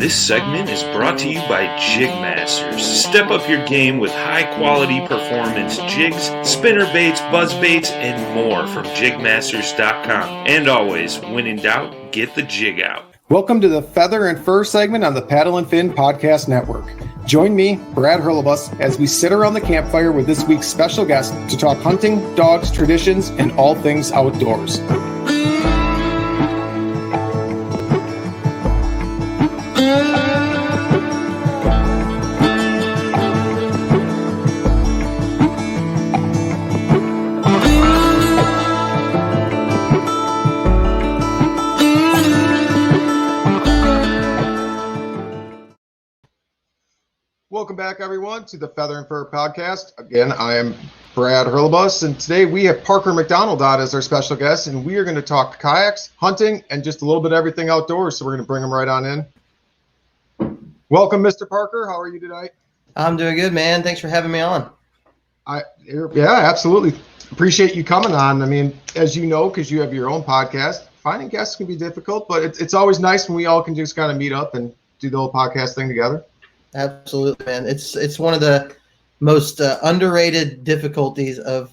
This segment is brought to you by Jig Masters. Step up your game with high-quality performance jigs, spinner baits, buzz baits, and more from jigmasters.com. And always, when in doubt, get the jig out. Welcome to the Feather and Fur segment on the Paddle and Fin Podcast Network. Join me, Brad Hurlebus, as we sit around the campfire with this week's special guest to talk hunting, dogs, traditions, and all things outdoors. Welcome back, everyone, to the Feather and Fur Podcast. Again, I am Brad Hurlebus, and today we have Parker McDonald on as our special guest, and we are going to talk kayaks, hunting, and just a little bit of everything outdoors, so we're going to bring him right on in. Welcome, Mr. Parker. How are you tonight? I'm doing good, man. Thanks for having me on. Yeah, absolutely. Appreciate you coming on. I mean, as you know, because you have your own podcast, finding guests can be difficult, but it's always nice when we all can just kind of meet up and do the whole podcast thing together. Absolutely, man. It's one of the most underrated difficulties of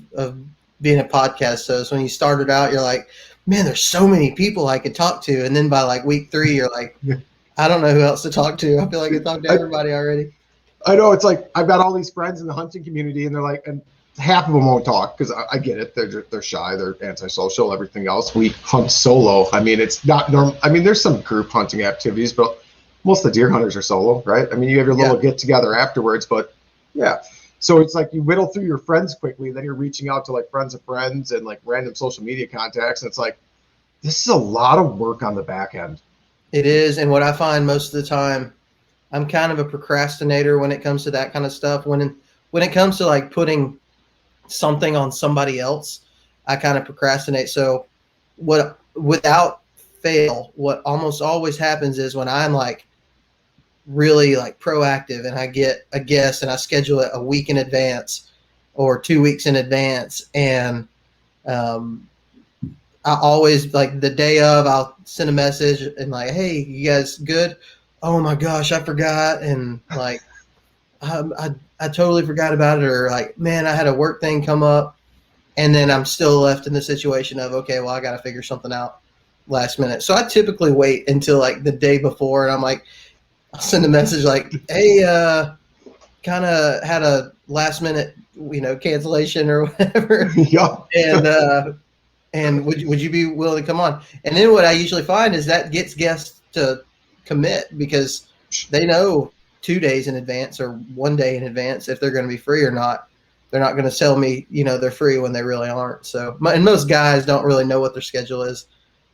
being a podcast host. When you started out, you're like, man, there's so many people I could talk to. And then by like week 3, you're like, I don't know who else to talk to. I feel like I talked to everybody already. I know. It's like I've got all these friends in the hunting community, and they're like, and half of them won't talk because I get it. They're shy. They're antisocial, everything else. We hunt solo. I mean, it's not normal. I mean, there's some group hunting activities, but most of the deer hunters are solo, right? I mean, you have your little get together afterwards, but yeah. So it's like you whittle through your friends quickly. Then you're reaching out to like friends of friends and like random social media contacts. And it's like, this is a lot of work on the back end. It is. And what I find most of the time, I'm kind of a procrastinator when it comes to that kind of stuff. When it comes to like putting something on somebody else, I kind of procrastinate. So without fail, what almost always happens is when I'm like really like proactive and I get a guest and I schedule it a week in advance or 2 weeks in advance, and I always like the day of I'll send a message and like, hey, you guys good? Oh my gosh, I forgot. And like I totally forgot about it, or like, man, I had a work thing come up, and then I'm still left in the situation of, okay, well, I got to figure something out last minute. So I typically wait until like the day before, and I'm like, I'll send a message like, hey, kind of had a last minute, cancellation or whatever. Yeah. And would you be willing to come on? And then what I usually find is that gets guests to commit because they know 2 days in advance or 1 day in advance if they're going to be free or not. They're not going to tell me, they're free when they really aren't. So, and most guys don't really know what their schedule is.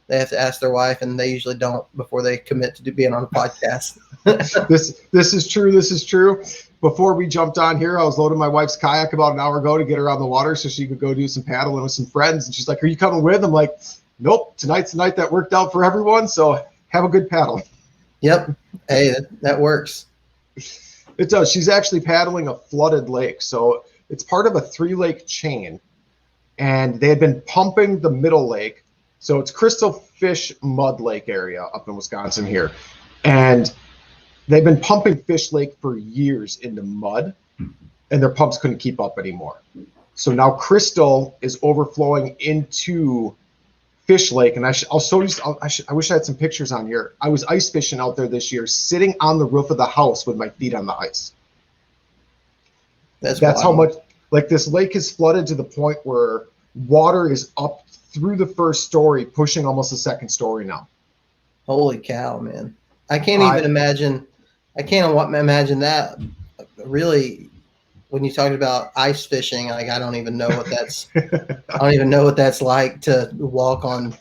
They have to ask their wife, and they usually don't before they commit to being on a podcast. This is true. This is true. Before we jumped on here, I was loading my wife's kayak about an hour ago to get her on the water so she could go do some paddling with some friends. And she's like, are you coming with? I'm like, nope, tonight's the night that worked out for everyone. So have a good paddle. Yep. Hey, that works. It does. She's actually paddling a flooded lake. So it's part of a 3-lake chain. And they had been pumping the middle lake. So it's Crystal Fish Mud Lake area up in Wisconsin here. And they've been pumping Fish Lake for years into mud, and their pumps couldn't keep up anymore. So now Crystal is overflowing into Fish Lake. And I wish I had some pictures on here. I was ice fishing out there this year, sitting on the roof of the house with my feet on the ice. That's how much, like, this lake is flooded to the point where water is up through the first story, pushing almost the second story now. Holy cow, man. I can't even imagine. I can't imagine that. Really, when you talk about ice fishing, like, I don't even know what that's. I don't even know what that's like to walk on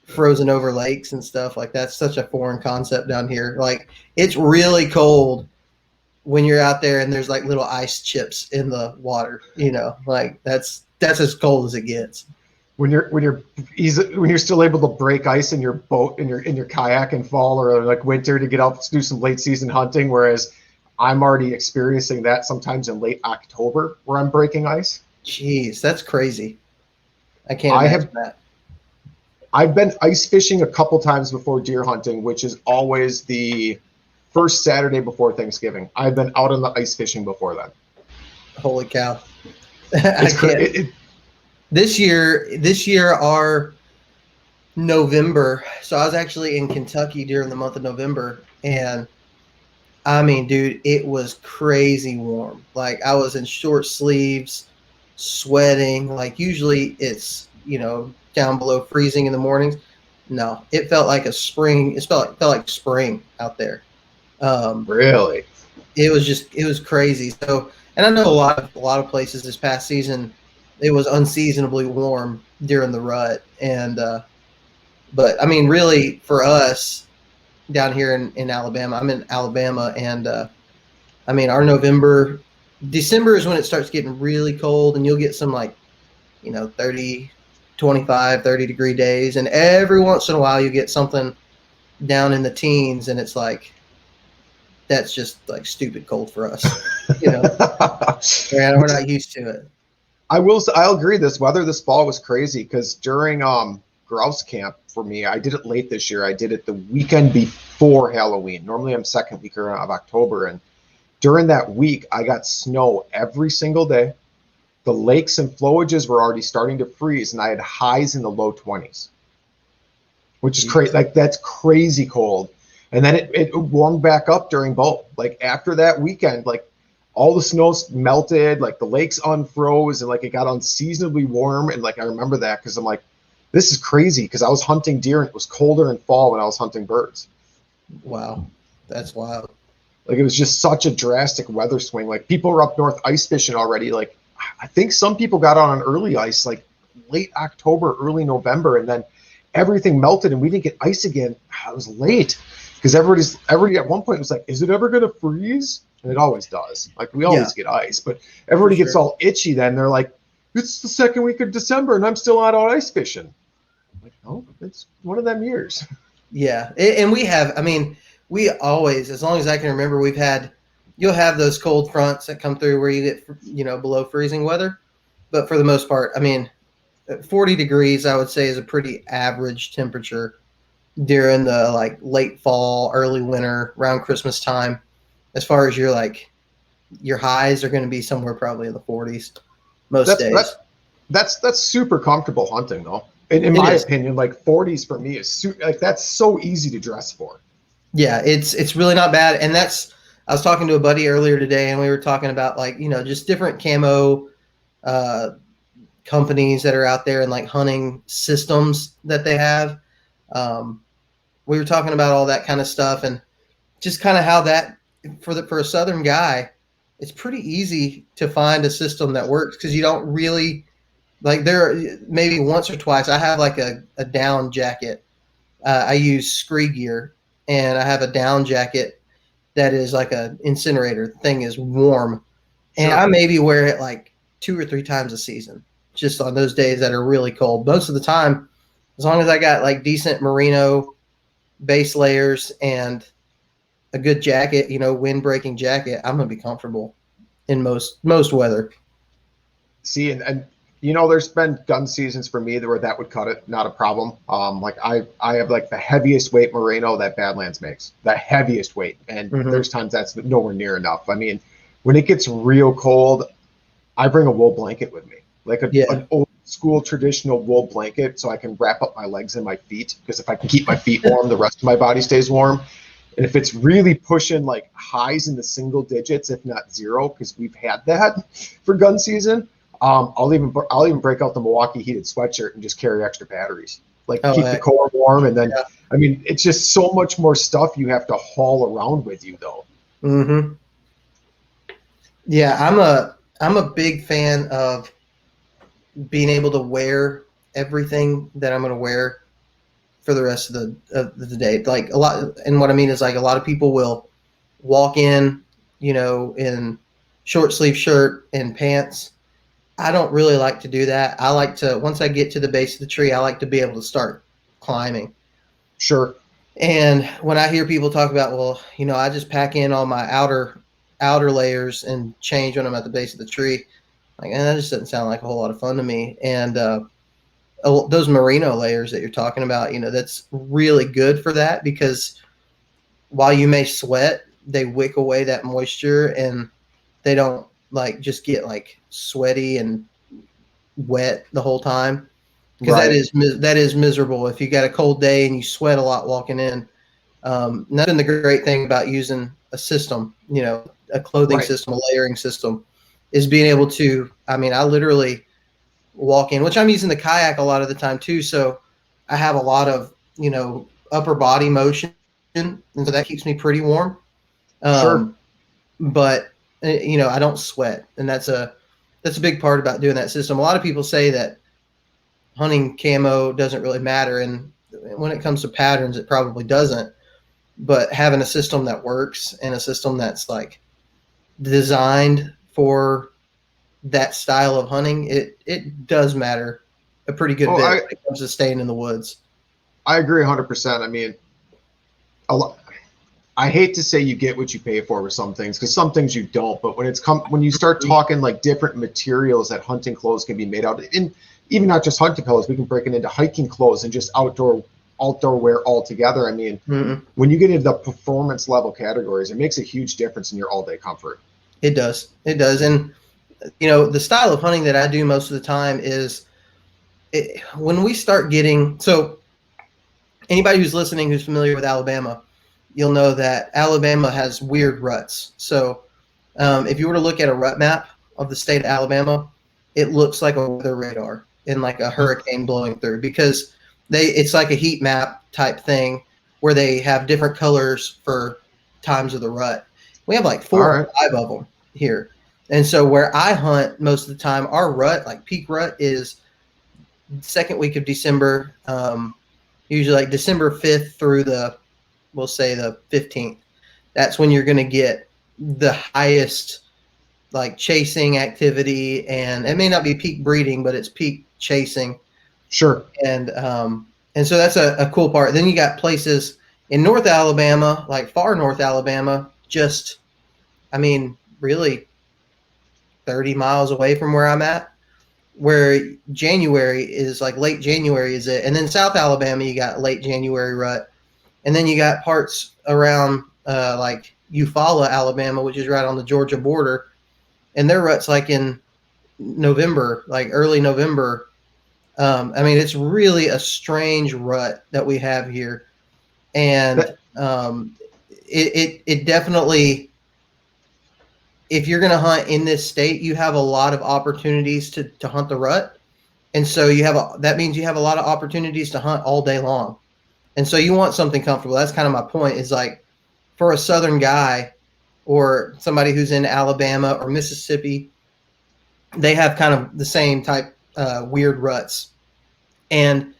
frozen over lakes and stuff. Like, that's such a foreign concept down here. Like, it's really cold when you're out there and there's like little ice chips in the water. Like that's as cold as it gets. When you're still able to break ice in your boat in your kayak in fall or like winter to get out to do some late season hunting, whereas I'm already experiencing that sometimes in late October where I'm breaking ice. Jeez, that's crazy. I can't imagine that. I've been ice fishing a couple times before deer hunting, which is always the first Saturday before Thanksgiving. I've been out on the ice fishing before then. Holy cow. It's crazy. This year, our November. So I was actually in Kentucky during the month of November, and I mean, dude, it was crazy warm. Like I was in short sleeves, sweating. Like usually it's, down below freezing in the mornings. No, it felt like a spring. It felt like spring out there. Really? It was crazy. So, and I know a lot of places this past season, it was unseasonably warm during the rut. And, but I mean, really for us down here in Alabama, I'm in Alabama, and I mean, our December is when it starts getting really cold, and you'll get some 30, 25, 30 degree days. And every once in a while you get something down in the teens, and it's like, that's just like stupid cold for us. We're not used to it. I'll agree. This weather this fall was crazy because during grouse camp for me, I did it late this year. I did it the weekend before Halloween. Normally I'm second week of October, and during that week I got snow every single day. The lakes and flowages were already starting to freeze, and I had highs in the low 20s, which is crazy. Like that's crazy cold. And then it warmed back up during both. Like after that weekend, like all the snow melted, like the lakes unfroze, and like it got unseasonably warm. And like I remember that because I'm like, this is crazy, because I was hunting deer and it was colder in fall when I was hunting birds. Wow, that's wild. Like it was just such a drastic weather swing. Like people were up north ice fishing already. Like I think some people got on early ice like late October, early November, and then everything melted and we didn't get ice again. It was late because everybody at one point was like, is it ever going to freeze? And it always does. Like we always get ice, but everybody gets all itchy then. They're like, it's the second week of December and I'm still out on ice fishing. I'm like, oh, it's one of them years. Yeah. And we always, as long as I can remember, you'll have those cold fronts that come through where you get, below freezing weather. But for the most part, 40 degrees, I would say, is a pretty average temperature during the late fall, early winter, around Christmas time. As far as your highs are going to be somewhere probably in the 40s most days. That's super comfortable hunting though. In my opinion, 40s for me is that's so easy to dress for. Yeah, it's really not bad. And I was talking to a buddy earlier today, and we were talking about just different camo companies that are out there and hunting systems that they have. We were talking about all that kind of stuff, and just kind of how that for a Southern guy, it's pretty easy to find a system that works, because you don't really there maybe once or twice. I have a down jacket. I use Scree gear, and I have a down jacket that is like a incinerator. The thing is warm, and I maybe wear it 2 or 3 times a season, just on those days that are really cold. Most of the time, as long as I got decent merino base layers and a good jacket, wind breaking jacket, I'm gonna be comfortable in most weather. See, and there's been gun seasons for me where that would cut it, not a problem. I have the heaviest weight merino that Badlands makes, the heaviest weight, and there's times that's nowhere near enough. When it gets real cold, I bring a wool blanket with me, an old school traditional wool blanket, so I can wrap up my legs and my feet, because if I can keep my feet warm, the rest of my body stays warm. And if it's really pushing highs in the single digits, if not zero, because we've had that for gun season, I'll even break out the Milwaukee heated sweatshirt and just carry extra batteries, keep the core warm. And then, it's just so much more stuff you have to haul around with you though. Mm-hmm. Yeah. I'm a big fan of being able to wear everything that I'm going to wear for the rest of the day. A lot. And what I mean is a lot of people will walk in, in short sleeve shirt and pants. I don't really like to do that. I like to, once I get to the base of the tree, I like to be able to start climbing. Sure. And when I hear people talk about, well, I just pack in all my outer layers and change when I'm at the base of the tree, that just doesn't sound like a whole lot of fun to me. And those merino layers that you're talking about, that's really good for that, because while you may sweat, they wick away that moisture and they don't like just get like sweaty and wet the whole time, because that is miserable if you got a cold day and you sweat a lot walking in. That's been the great thing about using a system, a clothing system, a layering system, is being able to, I mean, I literally walk in, which I'm using the kayak a lot of the time too. So I have a lot of, upper body motion, and so that keeps me pretty warm. Sure. But I don't sweat, and that's a big part about doing that system. A lot of people say that hunting camo doesn't really matter, and when it comes to patterns, it probably doesn't. But having a system that works and a system that's like designed for that style of hunting, it does matter a pretty good bit when it comes to staying in the woods. I agree 100%. I mean, I hate to say you get what you pay for with some things, because some things you don't. But when you start talking like different materials that hunting clothes can be made out of, and even not just hunting clothes, we can break it into hiking clothes and just outdoor wear altogether. I mean, when you get into the performance level categories, it makes a huge difference in your all day comfort. It does. And the style of hunting that I do most of the time is when we start getting, so anybody who's listening who's familiar with Alabama, you'll know that Alabama has weird ruts. So if you were to look at a rut map of the state of Alabama, it looks like a weather radar and like a hurricane blowing through, because it's like a heat map type thing where they have different colors for times of the rut. We have like 4 or 5 of them here. And so where I hunt most of the time, our rut, like peak rut, is second week of December, usually like December 5th through we'll say the 15th. That's when you're going to get the highest like chasing activity, and it may not be peak breeding, but it's peak chasing. Sure. And so that's a cool part. Then you got places in North Alabama, like far North Alabama, just, I mean, really 30 miles away from where I'm at, where January is like late January is it. And then South Alabama, you got late January rut. And then you got parts around like Eufaula, Alabama, which is right on the Georgia border. And their rut's like in November, like early November. I mean, it's really a strange rut that we have here. And it definitely, if you're going to hunt in this state, you have a lot of opportunities to hunt the rut. And so that means you have a lot of opportunities to hunt all day long. And so you want something comfortable. That's kind of my point, is like for a Southern guy or somebody who's in Alabama or Mississippi, they have kind of the same type weird ruts. And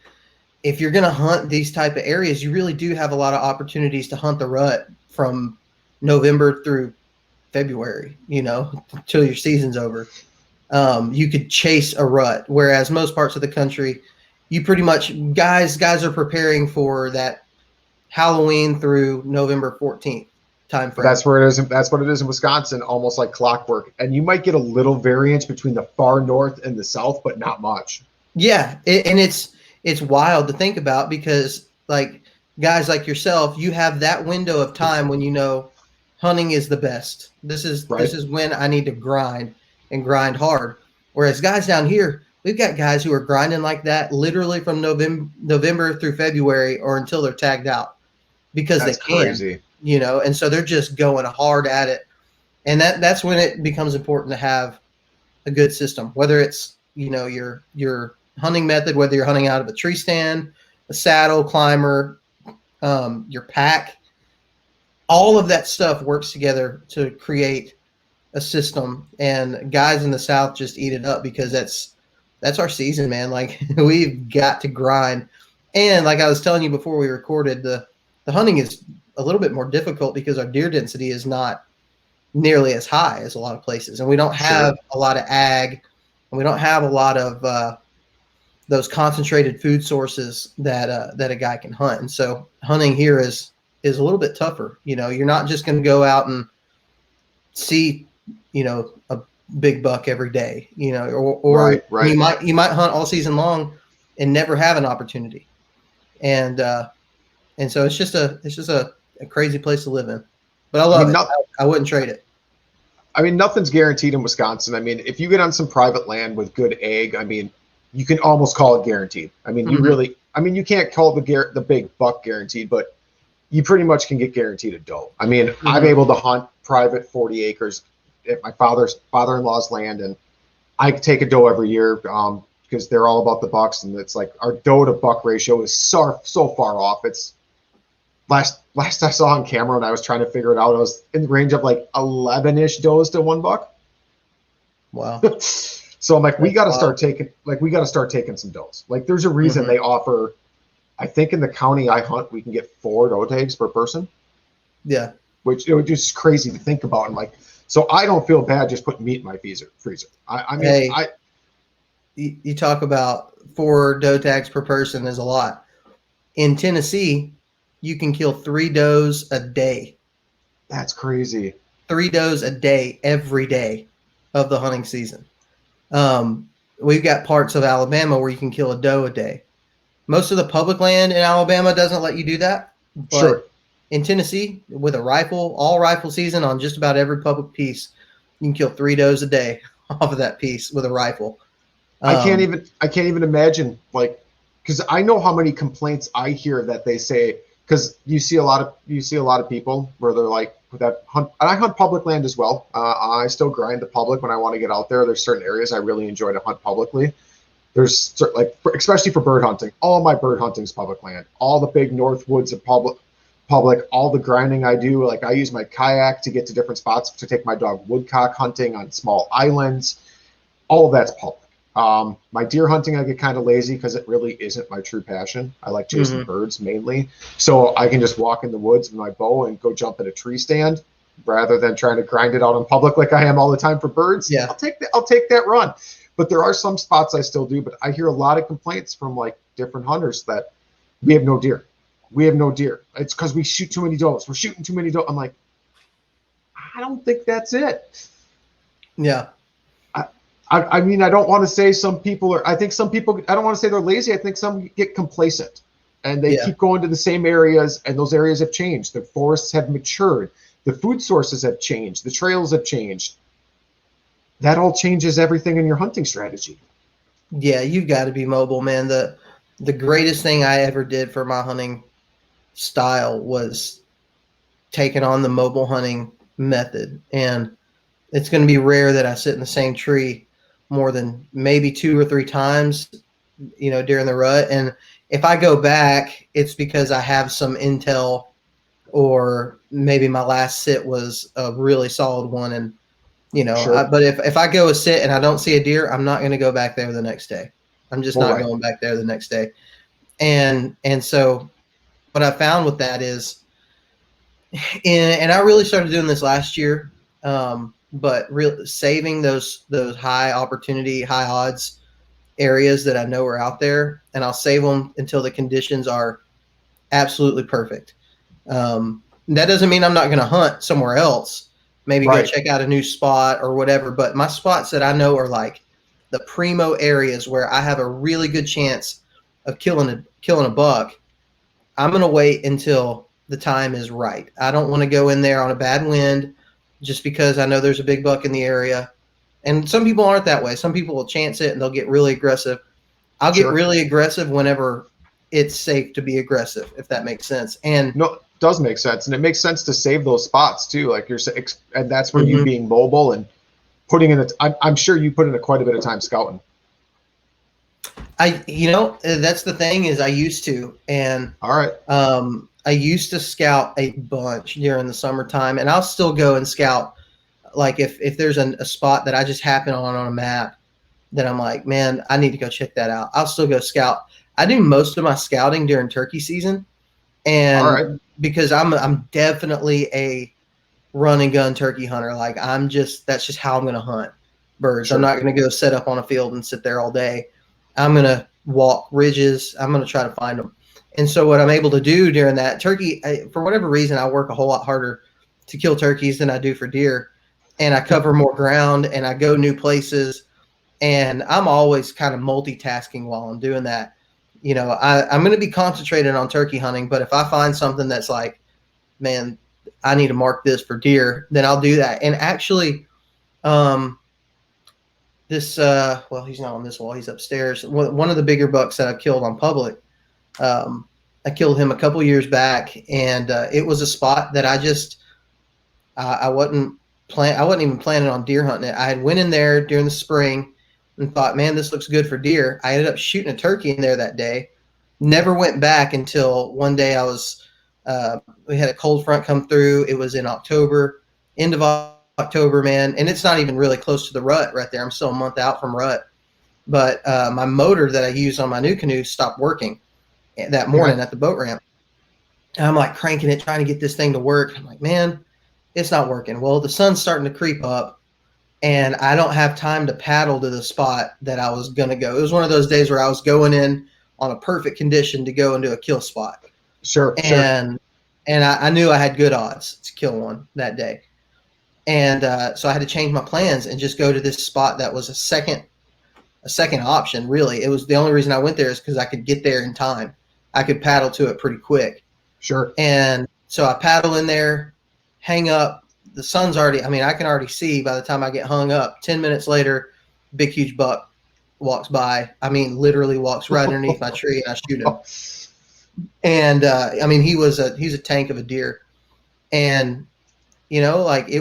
if you're going to hunt these type of areas, you really do have a lot of opportunities to hunt the rut from November through February, till your season's over. You could chase a rut, whereas most parts of the country, you pretty much guys are preparing for that Halloween through November 14th time frame. That's where it is. That's what it is in Wisconsin, almost like clockwork. And you might get a little variance between the far north and the south, but not much. Yeah, and it's wild to think about, because like guys like yourself, you have that window of time when hunting is the best. This is when I need to grind and grind hard. Whereas guys down here, we've got guys who are grinding like that literally from November through February, or until they're tagged out, because they can. Crazy. And so they're just going hard at it. And that's when it becomes important to have a good system, whether it's, your hunting method, whether you're hunting out of a tree stand, a saddle, climber, your pack, all of that stuff works together to create a system. And guys in the South just eat it up, because that's our season, man. Like, we've got to grind. And like I was telling you before we recorded, the hunting is a little bit more difficult because our deer density is not nearly as high as a lot of places. And we don't have a lot of ag, and we don't have a lot of those concentrated food sources that a guy can hunt. And so hunting here is a little bit tougher. You're not just going to go out and see, a big buck every day, or right. You might hunt all season long and never have an opportunity. And so it's just a crazy place to live in. But I love it. I wouldn't trade it. I mean, nothing's guaranteed in Wisconsin. I mean, if you get on some private land with good egg, I mean, you can almost call it guaranteed. I mean, you can't call the big buck guaranteed, but you pretty much can get guaranteed a doe. I mean, I'm able to hunt private 40 acres at my father-in-law's land, and I take a doe every year because they're all about the bucks, and it's like our doe to buck ratio is so far off. It's last I saw on camera, and I was trying to figure it out, I was in the range of like 11-ish does to 1 buck. Wow. So I'm like, we got to start taking some does. Like, there's a reason they offer. I think in the county I hunt, we can get 4 doe tags per person. Yeah. Which it was just crazy to think about. And like, so I don't feel bad just putting meat in my freezer. I mean, you talk about 4 doe tags per person is a lot. In Tennessee, you can kill 3 does a day. That's crazy. 3 does a day, every day of the hunting season. We've got parts of Alabama where you can kill a doe a day. Most of the public land in Alabama doesn't let you do that. But in Tennessee, with a rifle, all rifle season on just about every public piece, you can kill 3 does a day off of that piece with a rifle. I can't even imagine, like, because I know how many complaints I hear that they say, because you see a lot of people where they're like, that hunt, and I hunt public land as well. I still grind the public when I want to get out there. There's certain areas I really enjoy to hunt publicly. There's especially for bird hunting. All my bird hunting is public land. All the big north woods are public. All the grinding I do, like I use my kayak to get to different spots to take my dog woodcock hunting on small islands. All of that's public. My deer hunting, I get kind of lazy because it really isn't my true passion. I like chasing birds mainly. So I can just walk in the woods with my bow and go jump in a tree stand rather than trying to grind it out in public like I am all the time for birds. Yeah. I'll take that run. But there are some spots I still do, but I hear a lot of complaints from like different hunters that we have no deer. It's because we shoot too many does. We're shooting too many does. I'm like, I don't think that's it. Yeah. I mean, I don't want to say some people are, I don't want to say they're lazy. I think some get complacent and they keep going to the same areas, and those areas have changed. The forests have matured. The food sources have changed. The trails have changed. That all changes everything in your hunting strategy. Yeah, you've got to be mobile, man. The greatest thing I ever did for my hunting style was taking on the mobile hunting method. And it's going to be rare that I sit in the same tree more than maybe 2 or 3 times, during the rut. And if I go back, it's because I have some intel, or maybe my last sit was a really solid one. And, but if I go a sit and I don't see a deer, I'm not going to go back there the next day. I'm just not going back there the next day. And so what I found with that is, and I really started doing this last year, but saving those high opportunity, high odds areas that I know are out there, and I'll save them until the conditions are absolutely perfect. That doesn't mean I'm not going to hunt somewhere else, maybe go check out a new spot or whatever. But my spots that I know are like the primo areas where I have a really good chance of killing a buck, I'm going to wait until the time is right. I don't want to go in there on a bad wind just because I know there's a big buck in the area. And some people aren't that way. Some people will chance it and they'll get really aggressive. I'll get really aggressive whenever it's safe to be aggressive, if that makes sense. And no, it does make sense. And it makes sense to save those spots too. Like you're saying, and that's where you being mobile and putting in I'm sure you put in quite a bit of time scouting. That's the thing is I used to, and all right. I used to scout a bunch during the summertime, and I'll still go and scout. Like if there's a spot that I just happen on a map that I'm like, man, I need to go check that out, I'll still go scout. I do most of my scouting during turkey season, and because I'm definitely a run and gun turkey hunter. Like that's just how I'm going to hunt birds. I'm not going to go set up on a field and sit there all day. I'm going to walk ridges. I'm going to try to find them. And so what I'm able to do during that turkey, for whatever reason, I work a whole lot harder to kill turkeys than I do for deer. And I cover more ground and I go new places. And I'm always kind of multitasking while I'm doing that. I'm going to be concentrated on turkey hunting. But if I find something that's like, man, I need to mark this for deer, then I'll do that. And actually, this well, he's not on this wall, he's upstairs. One of the bigger bucks that I killed on public, I killed him a couple years back, and it was a spot that I wasn't even planning on deer hunting it. I had went in there during the spring and thought, man, this looks good for deer. I ended up shooting a turkey in there that day. Never went back until one day we had a cold front come through. It was in October, end of October, man. And it's not even really close to the rut right there. I'm still a month out from rut. But my motor that I use on my new canoe stopped working that morning at the boat ramp. And I'm like cranking it, trying to get this thing to work. I'm like, man, it's not working. Well, the sun's starting to creep up, and I don't have time to paddle to the spot that I was going to go. It was one of those days where I was going in on a perfect condition to go into a kill spot. Sure. And I knew I had good odds to kill one that day. And so I had to change my plans and just go to this spot that was a second option, really. It was the only reason I went there is because I could get there in time. I could paddle to it pretty quick. Sure. And so I paddle in there, hang up. The sun's already, I can already see by the time I get hung up. 10 minutes later, big, huge buck walks by. Literally walks right underneath my tree, and I shoot him. And, he's a tank of a deer. And, that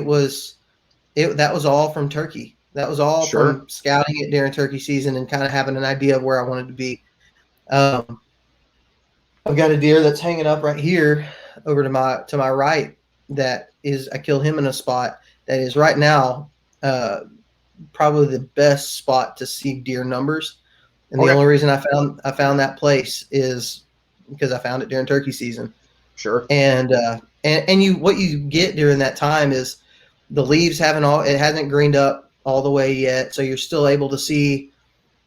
was all from turkey. That was all from scouting it during turkey season and kind of having an idea of where I wanted to be. I've got a deer that's hanging up right here over to my right. That is, I killed him in a spot that is right now probably the best spot to see deer numbers. And the only reason I found that place is because I found it during turkey season. Sure. And what you get during that time is the leaves it hasn't greened up all the way yet, so you're still able to see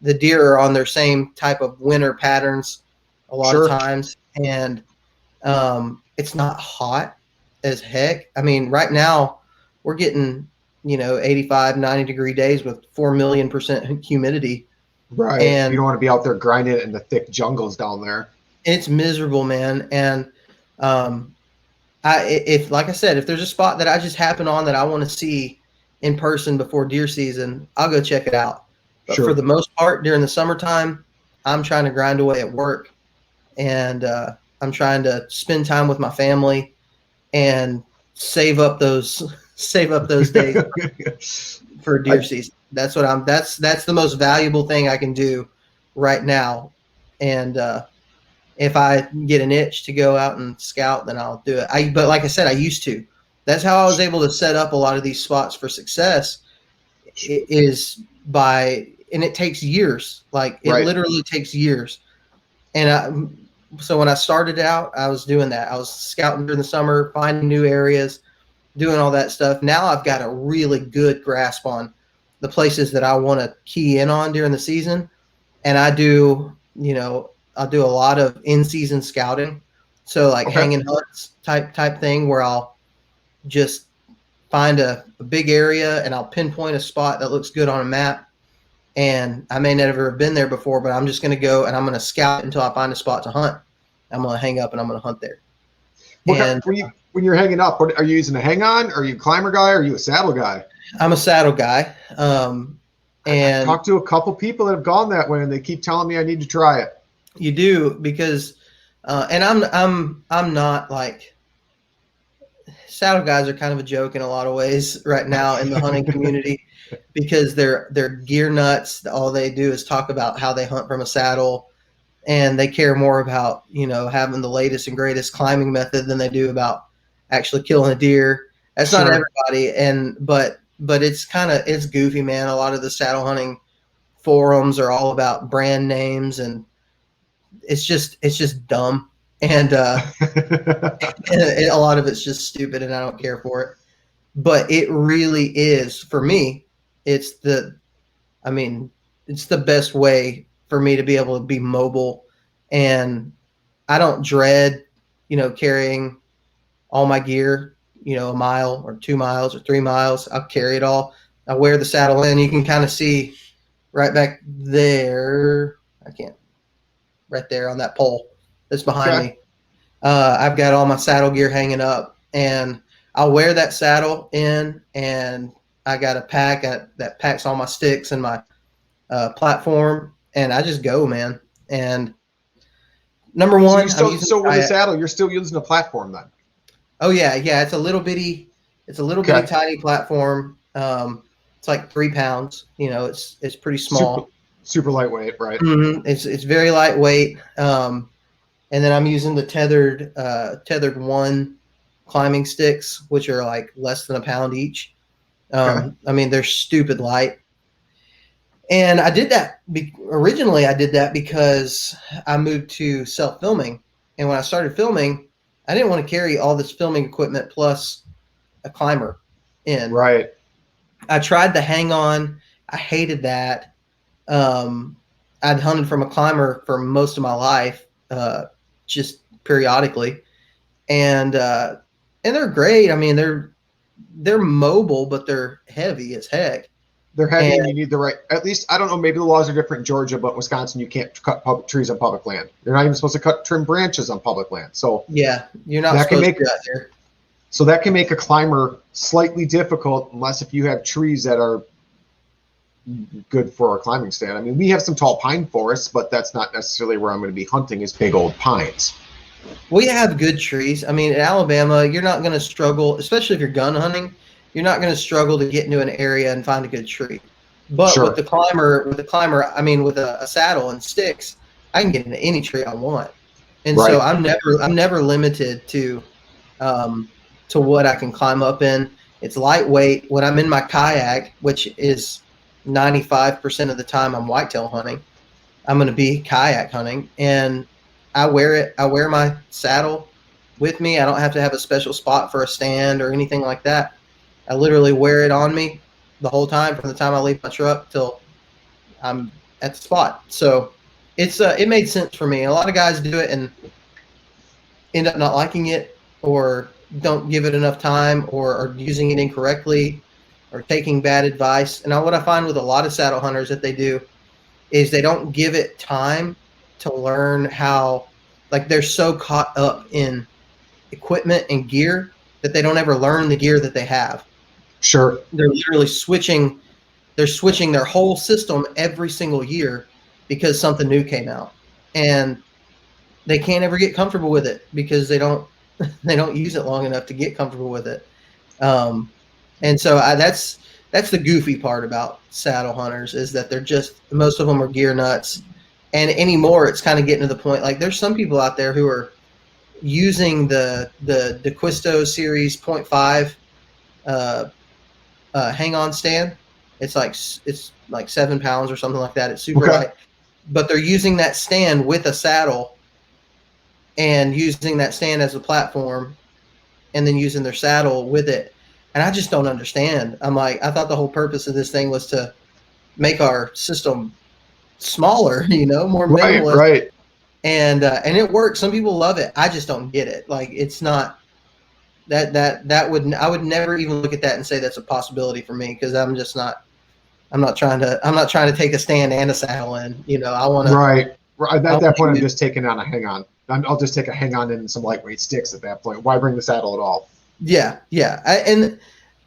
the deer are on their same type of winter patterns a lot of times, and it's not hot as heck. Right now we're getting 85, 90 degree days with 4,000,000% humidity. Right. And you don't want to be out there grinding it in the thick jungles down there. It's miserable, man. And if there's a spot that I just happen on that I want to see in person before deer season, I'll go check it out. But for the most part, during the summertime, I'm trying to grind away at work, and I'm trying to spend time with my family and save up those days for deer season. That's the most valuable thing I can do right now. And if I get an itch to go out and scout, then I'll do it. But like I said, I used to. That's how I was able to set up a lot of these spots for success. And it takes years. Like it literally takes years. And so when I started out, I was doing that. I was scouting during the summer, finding new areas, doing all that stuff. Now I've got a really good grasp on the places that I want to key in on during the season. And I'll do a lot of in-season scouting. So hanging hunts type thing where I'll just find a big area and I'll pinpoint a spot that looks good on a map. And I may never have been there before, but I'm just going to go and I'm going to scout until I find a spot to hunt. I'm going to hang up and I'm going to hunt there. When you're hanging up, are you using a hang-on? Are you a climber guy? Or are you a saddle guy? I'm a saddle guy. And I talked to a couple people that have gone that way, and they keep telling me I need to try it. You do, because, and I'm not like, saddle guys are kind of a joke in a lot of ways right now in the hunting community, because they're gear nuts. All they do is talk about how they hunt from a saddle, and they care more about, having the latest and greatest climbing method than they do about actually killing a deer. That's not everybody. But it's goofy, man. A lot of the saddle hunting forums are all about brand names, and it's just dumb. And, and a lot of it's just stupid, and I don't care for it. But it really is, for me, it's the best way for me to be able to be mobile. And I don't dread, carrying all my gear, a mile or 2 miles or 3 miles. I'll carry it all. I wear the saddle in. You can kind of see right back there. Right there on that pole that's behind me. I've got all my saddle gear hanging up, and I'll wear that saddle in, and I got a pack that packs all my sticks and my platform, and I just go, man. And number one, So with a saddle, you're still using a platform then? Oh yeah, yeah. It's a little bitty tiny platform. It's like 3 pounds. You know, it's pretty small. Super lightweight, right? Mm-hmm. It's very lightweight. And then I'm using the tethered one climbing sticks, which are like less than a pound each. I mean, they're stupid light. And I did that originally. I did that because I moved to self-filming, and when I started filming, I didn't want to carry all this filming equipment plus a climber in. Right. I tried the hang on. I hated that. I'd hunted from a climber for most of my life, just periodically, and they're great. I mean, they're mobile, but they're heavy as heck. They're heavy, and you need the right. At least I don't know. Maybe the laws are different in Georgia, but Wisconsin, you can't cut public trees on public land. You're not even supposed to trim branches on public land. So yeah, you're not supposed to do that there. So that can make a climber slightly difficult, unless if you have trees that are good for a climbing stand. I mean, we have some tall pine forests, but that's not necessarily where I'm going to be hunting is big old pines. We have good trees. I mean, in Alabama, you're not going to struggle, especially if you're gun hunting. You're not going to struggle to get into an area and find a good tree. But with the climber, I mean, with a saddle and sticks, I can get into any tree I want. And so I'm never limited to what I can climb up in. It's lightweight. When I'm in my kayak, which is 95% of the time I'm whitetail hunting, I'm going to be kayak hunting, and I wear it. I wear my saddle with me. I don't have to have a special spot for a stand or anything like that. I literally wear it on me the whole time from the time I leave my truck till I'm at the spot. So it made sense for me. A lot of guys do it and end up not liking it, or don't give it enough time, or are using it incorrectly, or taking bad advice. And what I find with a lot of saddle hunters that they do is they don't give it time to learn how, like, they're so caught up in equipment and gear that they don't ever learn the gear that they have. Sure. They're literally switching their whole system every single year because something new came out, and they can't ever get comfortable with it because they don't use it long enough to get comfortable with it. And so that's the goofy part about saddle hunters, is that most of them are gear nuts. And anymore, it's kind of getting to the point, like, there's some people out there who are using the DeQuisto Series 0.5 hang-on stand. It's like 7 pounds or something like that. It's super light, but they're using that stand with a saddle, and using that stand as a platform, and then using their saddle with it. And I just don't understand. I'm like, I thought the whole purpose of this thing was to make our system smaller, more minimalist. Right. And it works. Some people love it. I just don't get it. Like, it's not I would never even look at that and say that's a possibility for me, because I'm not trying to take a stand and a saddle in. I want to. Right. At that point, I'm just taking on a hang on. I'll just take a hang on and some lightweight sticks at that point. Why bring the saddle at all? Yeah. And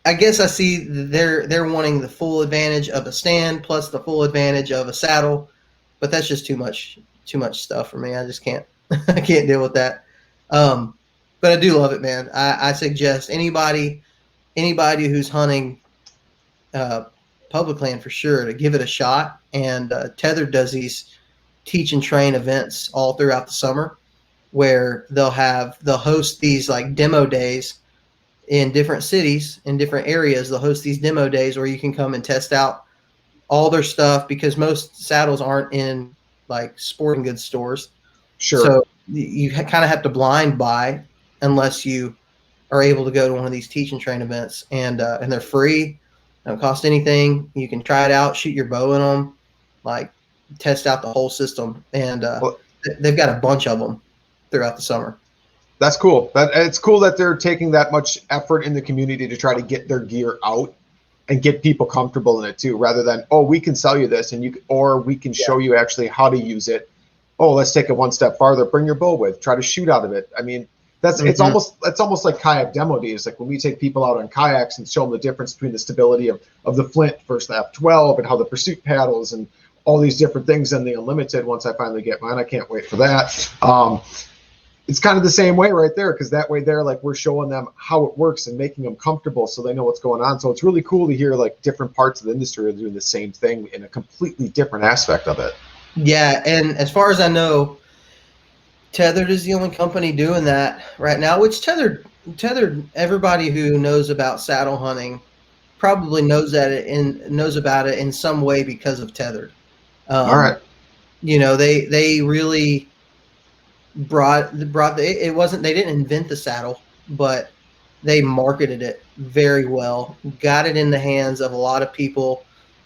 I guess I see they're wanting the full advantage of a stand plus the full advantage of a saddle, but that's just too much stuff for me. I just can't I can't deal with that. But I do love it, man. I suggest anybody who's hunting public land, for sure, to give it a shot. And Tethered does these teach and train events all throughout the summer, where they'll host these like demo days in different cities, in different areas. They'll host these demo days where you can come and test out all their stuff, because most saddles aren't in like sporting goods stores. Sure. So you kind of have to blind buy unless you are able to go to one of these teach and train events, and they're free. Don't cost anything. You can try it out, shoot your bow in them, like test out the whole system. And they've got a bunch of them throughout the summer. That's cool. It's cool that they're taking that much effort in the community to try to get their gear out and get people comfortable in it too, rather than, oh, we can sell you this or we can show you actually how to use it. Oh, let's take it one step farther. Bring your bow with. Try to shoot out of it. I mean, It's almost like kayak demo days. Like when we take people out on kayaks and show them the difference between the stability of the Flint versus the F12 and how the Pursuit paddles and all these different things and the Unlimited. Once I finally get mine, I can't wait for that. It's kind of the same way right there, because that way there, like, we're showing them how it works and making them comfortable so they know what's going on. So it's really cool to hear like different parts of the industry are doing the same thing in a completely different aspect of it. Yeah, and as far as I know, Tethered is the only company doing that right now, which Tethered, everybody who knows about saddle hunting probably knows about it in some way because of Tethered. All right. They really it wasn't, they didn't invent the saddle, but they marketed it very well, got it in the hands of a lot of people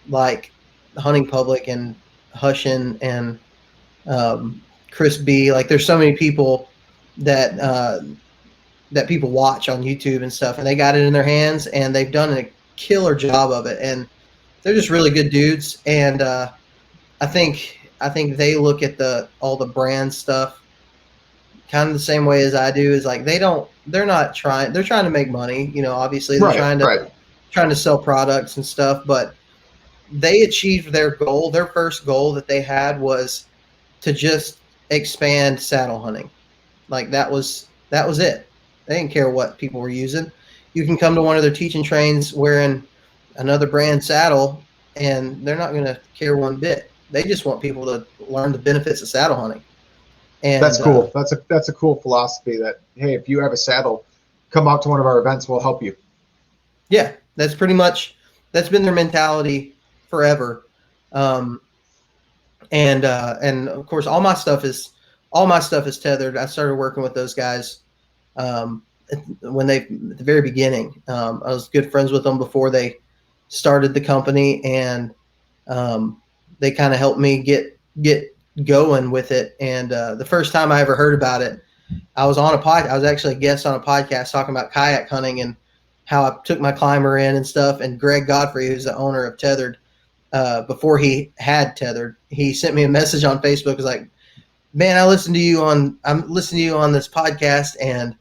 like Hunting Public and Hushin and Chris B. Like, there's so many people that people watch on YouTube and stuff, and they got it in their hands and they've done a killer job of it, and they're just really good dudes. And I think they look at all the brand stuff kind of the same way as I do. Is like they're trying to make money, obviously they're trying to sell products and stuff, but they achieved their goal. Their first goal that they had was to just expand saddle hunting. Like that was it. They didn't care what people were using. You can come to one of their teaching trains wearing another brand saddle and they're not going to care one bit. They just want people to learn the benefits of saddle hunting. And that's cool. That's a cool philosophy that, hey, if you have a saddle, come out to one of our events, we'll help you. Yeah, that's been their mentality forever. And of course all my stuff is Tethered. I started working with those guys when at the very beginning. I was good friends with them before they started the company, and they kind of helped me get going with it. And the first time I ever heard about it, I was actually a guest on a podcast talking about kayak hunting and how I took my climber in and stuff. And Greg Godfrey, who's the owner of Tethered, before he had Tethered, he sent me a message on Facebook. It was like, man, I'm listening to you on this podcast, and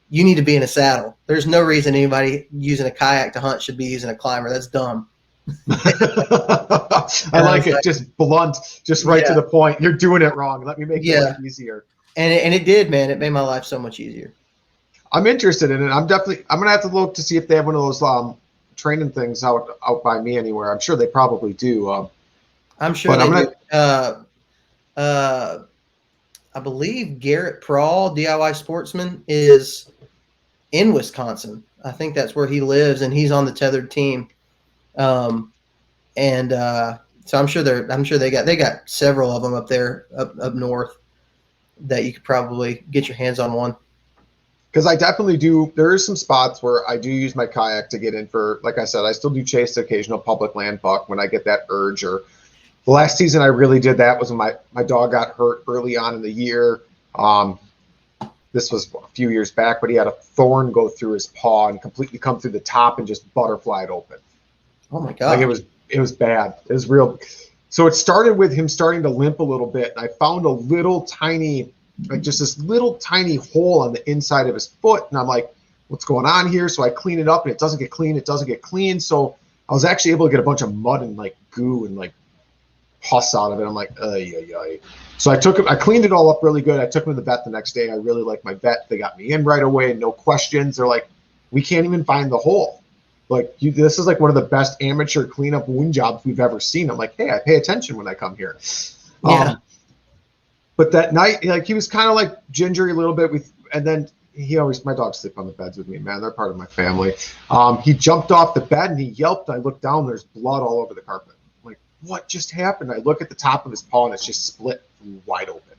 you need to be in a saddle. There's no reason anybody using a kayak to hunt should be using a climber. That's dumb. I like it. Just blunt, just right to the point. You're doing it wrong. Let me make your life easier. And it did, man. It made my life so much easier. I'm interested in it. I'm going to have to look to see if they have one of those training things out by me anywhere. I'm sure they probably do. I'm sure they do. I believe Garrett Prawl, DIY Sportsman, is in Wisconsin. I think that's where he lives, and he's on the Tethered team. So I'm sure they got several of them up there, up north, that you could probably get your hands on one. Because I definitely do. There are some spots where I do use my kayak to get in for, like I said, I still do chase the occasional public land buck when I get that urge. Or the last season I really did that was when my dog got hurt early on in the year. This was a few years back, but he had a thorn go through his paw and completely come through the top and just butterflied open. Oh my God. Like it was bad. It was real. So it started with him starting to limp a little bit. And I found a little tiny, like just this little tiny hole on the inside of his foot. And I'm like, what's going on here? So I clean it up and it doesn't get clean. So I was actually able to get a bunch of mud and like goo and like pus out of it. I'm like, ay. So I cleaned it all up really good. I took him to the vet the next day. I really like my vet. They got me in right away. No questions. They're like, we can't even find the hole. Like, this is like one of the best amateur cleanup wound jobs we've ever seen. I'm like, hey, I pay attention when I come here. Yeah. But that night, like, he was kind of like gingery a little bit and then my dogs sleep on the beds with me, man. They're part of my family. He jumped off the bed and he yelped. I looked down, there's blood all over the carpet. I'm like, what just happened? I look at the top of his paw and it's just split wide open.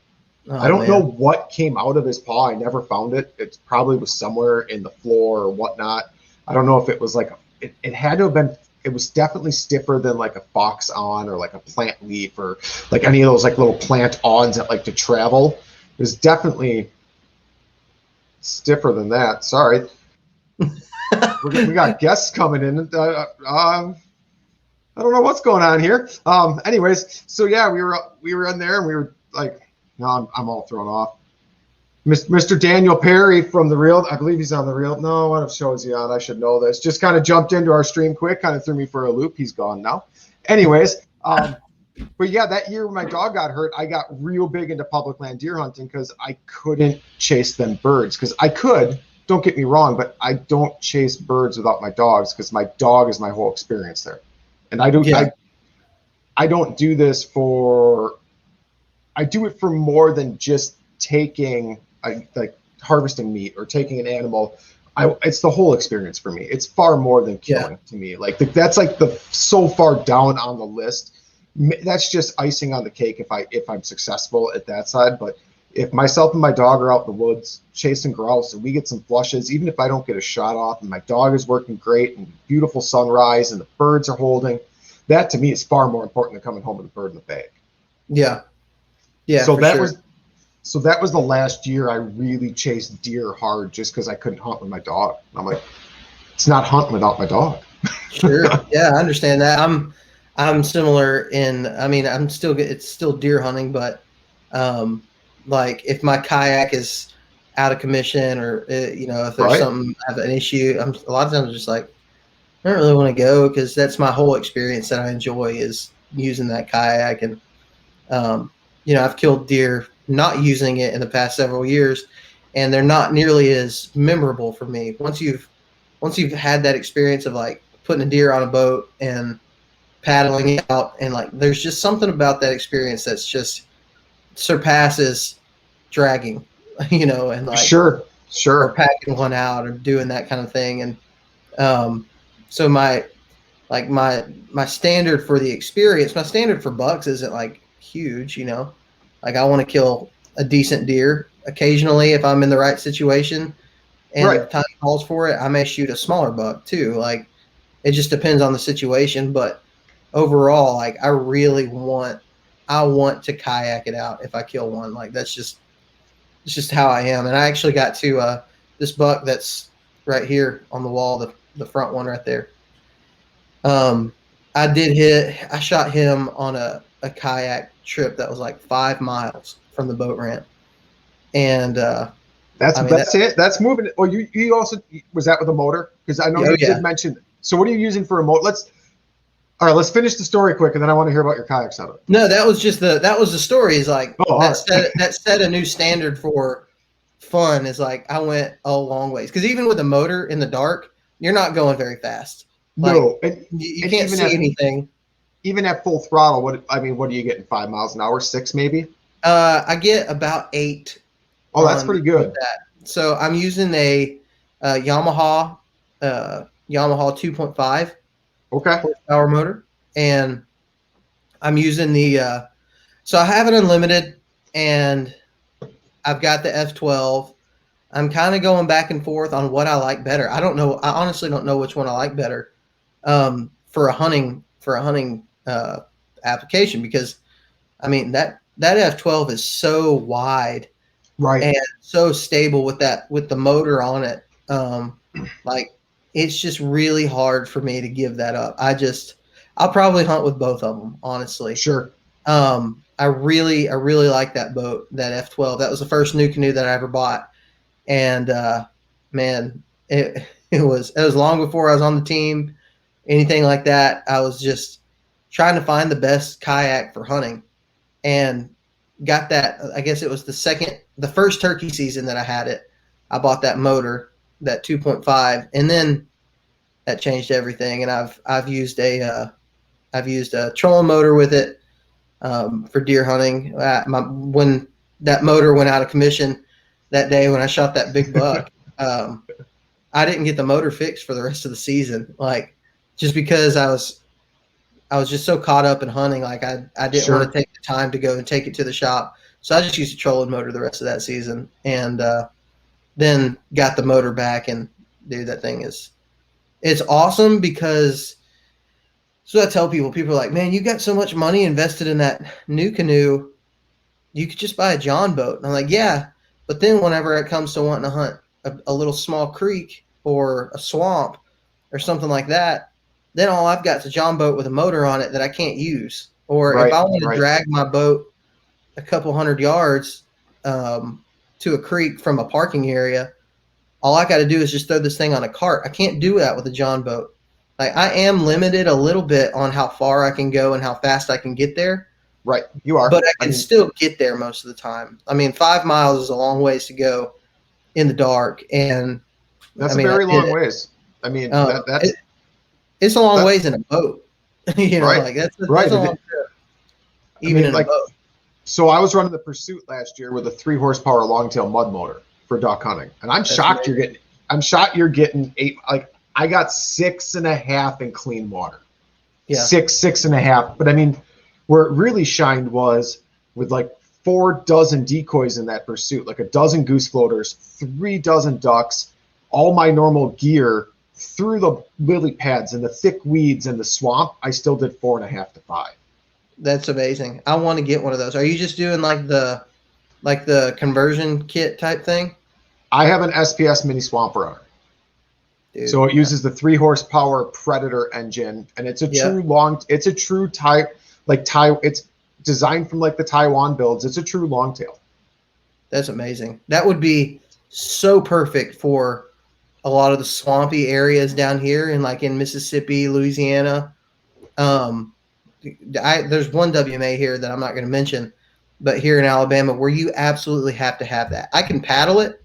Oh, I don't know what came out of his paw. I never found it. It probably was somewhere in the floor or whatnot. I don't know if it was like it had to have been. It was definitely stiffer than like a fox awn or like a plant leaf or like any of those like little plant awns that like to travel. It was definitely stiffer than that. Sorry, we got guests coming in. I don't know what's going on here. Anyways, so yeah, we were in there and we were like, no, I'm all thrown off. Mr. Daniel Perry from the Real, I believe he's on the Real. No, what show is he on? I should know this. Just kind of jumped into our stream quick, kind of threw me for a loop. He's gone now. Anyways, but yeah, that year when my dog got hurt, I got real big into public land deer hunting because I couldn't chase them birds. Because I could, don't get me wrong, but I don't chase birds without my dogs because my dog is my whole experience there. And I don't do this for, I do it for more than just taking like harvesting meat or taking an animal. It's the whole experience for me. It's far more than killing to me. Like that's like the so far down on the list. That's just icing on the cake if I'm successful at that side. But if myself and my dog are out in the woods chasing grouse and we get some flushes, even if I don't get a shot off and my dog is working great and beautiful sunrise and the birds are holding, that to me is far more important than coming home with a bird in the bag. Yeah. Yeah. So that was the last year I really chased deer hard just because I couldn't hunt with my dog. And I'm like, it's not hunting without my dog. Sure. Yeah, I understand that. I'm similar it's still deer hunting, but like if my kayak is out of commission or if there's something, I have an issue, a lot of times I'm just like, I don't really want to go because that's my whole experience that I enjoy is using that kayak. And I've killed deer not using it in the past several years, and they're not nearly as memorable for me. Once you've had that experience of like putting a deer on a boat and paddling it out, and like there's just something about that experience that's just surpasses dragging, and like sure or packing one out or doing that kind of thing. And so my standard for the experience, my standard for bucks isn't like huge, like I want to kill a decent deer occasionally if I'm in the right situation and if time calls for it. I may shoot a smaller buck too. Like it just depends on the situation, but overall, like I want to kayak it out if I kill one. Like it's just how I am. And I actually got to this buck that's right here on the wall, the front one right there. I shot him on a kayak trip that was like 5 miles from the boat ramp. And that's it. That's moving. Oh, you also, was that with a motor? Because I know you did mention. So what are you using for a motor? Let's finish the story quick, and then I want to hear about your kayak setup. No, that was the story. Is like that set a new standard for fun. Is like I went a long ways because even with a motor in the dark, you're not going very fast. Like, no, you can't see anything. Even at full throttle, what are you getting? 5 miles an hour, 6 maybe? I get about 8. Oh, that's pretty good. So I'm using a Yamaha 2.5 horsepower motor, and I'm using so I have an unlimited, and I've got the F12. I'm kind of going back and forth on what I like better. I don't know. I honestly don't know which one I like better for a hunting application, because I mean that F12 is so wide, right, and so stable with the motor on it. Like it's just really hard for me to give that up. I'll probably hunt with both of them, honestly. Sure. I really like that boat, that F12. That was the first new canoe that I ever bought, and man, it was long before I was on the team, anything like that. I was just trying to find the best kayak for hunting, and got that. I guess it was the first turkey season that I had it. I bought that motor, that 2.5, and then that changed everything. And I've used a trolling motor with it for deer hunting. When that motor went out of commission that day when I shot that big buck, I didn't get the motor fixed for the rest of the season, like just because I was just so caught up in hunting. Like I didn't want to take the time to go and take it to the shop, so I just used a trolling motor the rest of that season, and then got the motor back. And dude, that thing it's awesome because so I tell people are like, man, you got so much money invested in that new canoe, you could just buy a John boat. And I'm like, yeah, but then whenever it comes to wanting to hunt a little small creek or a swamp or something like that, then all I've got is a John boat with a motor on it that I can't use. Or if I want to drag my boat a couple hundred yards to to a creek from a parking area, all I got to do is just throw this thing on a cart. I can't do that with a John boat. Like, I am limited a little bit on how far I can go and how fast I can get there. Right, you are. But I can still get there most of the time. I mean, 5 miles is a long ways to go in the dark, and that's a very long ways. I mean, it's a long ways in a boat. You know, right, like that's a long trip, even in a boat. So I was running the Pursuit last year with a 3 horsepower longtail mud motor for duck hunting, and I'm shocked you're getting 8. Like, I got 6.5 in clean water. Yeah, 6.5. But I mean, where it really shined was with like 4 dozen decoys in that Pursuit, like a dozen goose floaters, 3 dozen ducks, all my normal gear through the lily pads and the thick weeds and the swamp. I still did 4.5 to 5. That's amazing. I want to get one of those. Are you just doing like the conversion kit type thing? I have an SPS mini swamp runner. Dude, so it uses the 3 horsepower Predator engine, and it's a true type, like it's designed from like the Taiwan builds. It's a true longtail. That's amazing. That would be so perfect for a lot of the swampy areas down here in Mississippi, Louisiana. There's one WMA here that I'm not going to mention, but here in Alabama where you absolutely have to have that. I can paddle it.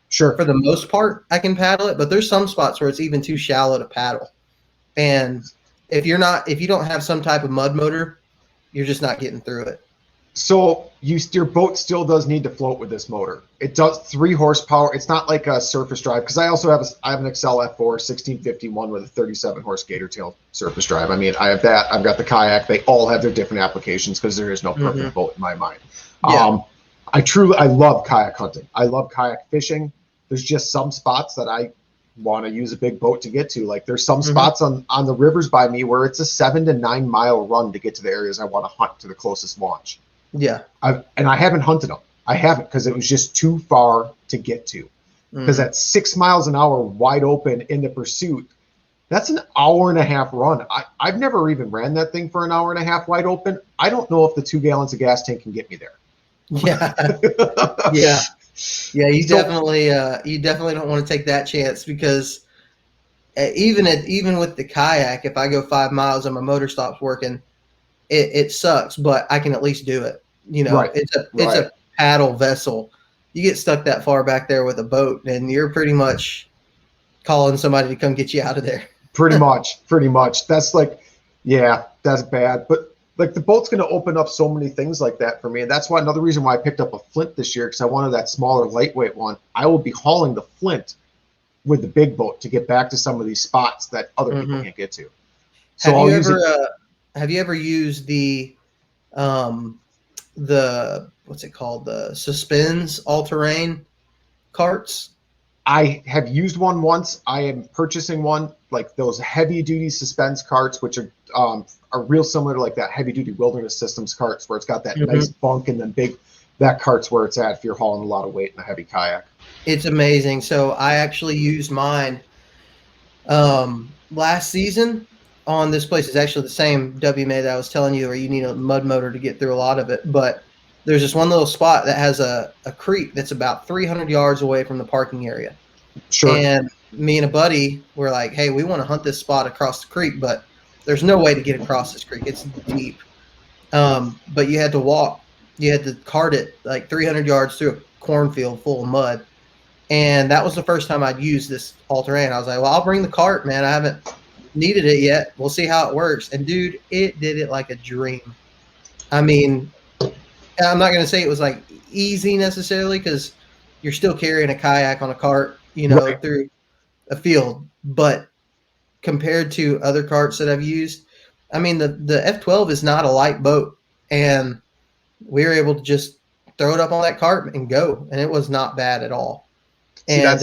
Sure. For the most part, I can paddle it, but there's some spots where it's even too shallow to paddle. And if you don't have some type of mud motor, you're just not getting through it. So your boat still does need to float with this motor. It does 3 horsepower. It's not like a surface drive, because I also have an Excel F4 1651 with a 37 horse gator tail surface drive. I mean, I have that. I've got the kayak. They all have their different applications because there is no perfect boat in my mind. Yeah. I love kayak hunting. I love kayak fishing. There's just some spots that I want to use a big boat to get to. Like, there's some spots on the rivers by me where it's a 7 to 9 mile run to get to the areas I want to hunt to the closest launch. Yeah. I haven't hunted them. I haven't, because it was just too far to get to. Because at 6 miles an hour wide open in the Pursuit, that's an 1.5 hour run. I've never even ran that thing for an 1.5 hour wide open. I don't know if the 2 gallons of gas tank can get me there. Yeah. Yeah. Yeah, you definitely don't want to take that chance, because even with the kayak, if I go 5 miles and my motor stops working, it sucks, but I can at least do it. You know, right. It's a paddle vessel. You get stuck that far back there with a boat, and you're pretty much calling somebody to come get you out of there. Pretty much. That's that's bad. But like, the boat's going to open up so many things like that for me. And that's another reason why I picked up a Flint this year, because I wanted that smaller, lightweight one. I will be hauling the Flint with the big boat to get back to some of these spots that other people can't get to. So have you ever used the what's it called? The Suspends all-terrain carts? I have used one once. I am purchasing one, like those heavy-duty Suspends carts, which are real similar to like that heavy-duty Wilderness Systems carts, where it's got that nice bunk and then that cart's where it's at if you're hauling a lot of weight in a heavy kayak. It's amazing. So I actually used mine last season on this place. It's actually the same WMA that I was telling you, where you need a mud motor to get through a lot of it. But there's this one little spot that has a creek that's about 300 yards away from the parking area. Sure. And me and a buddy were like, hey, we want to hunt this spot across the creek, but there's no way to get across this creek. It's deep. But you had to walk. You had to cart it like 300 yards through a cornfield full of mud. And that was the first time I'd used this all-terrain. I was like, well, I'll bring the cart, man. I haven't needed it yet. We'll see how it works. And, dude, it did it like a dream. I mean, I'm not going to say it was like easy necessarily, because you're still carrying a kayak on a cart, through a field. But compared to other carts that I've used, I mean, the F12 is not a light boat, and we were able to just throw it up on that cart and go, and it was not bad at all. See, and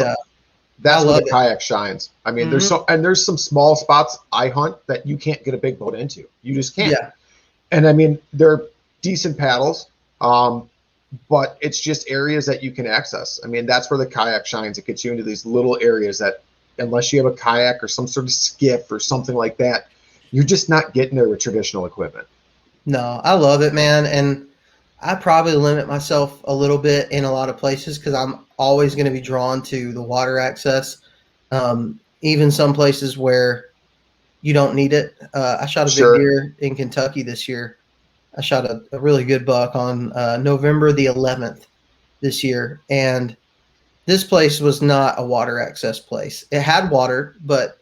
that's where the kayak shines. I mean, there's some small spots I hunt that you can't get a big boat into. You just can't. Yeah. And I mean, they're decent paddles, but it's just areas that you can access. I mean, that's where the kayak shines. It gets you into these little areas that, unless you have a kayak or some sort of skiff or something like that, you're just not getting there with traditional equipment. No, I love it, man. And I probably limit myself a little bit in a lot of places because I'm always going to be drawn to the water access. Even some places where you don't need it. I shot a big Sure. deer in Kentucky this year. I shot a really good buck on November the 11th this year. And this place was not a water access place. It had water, but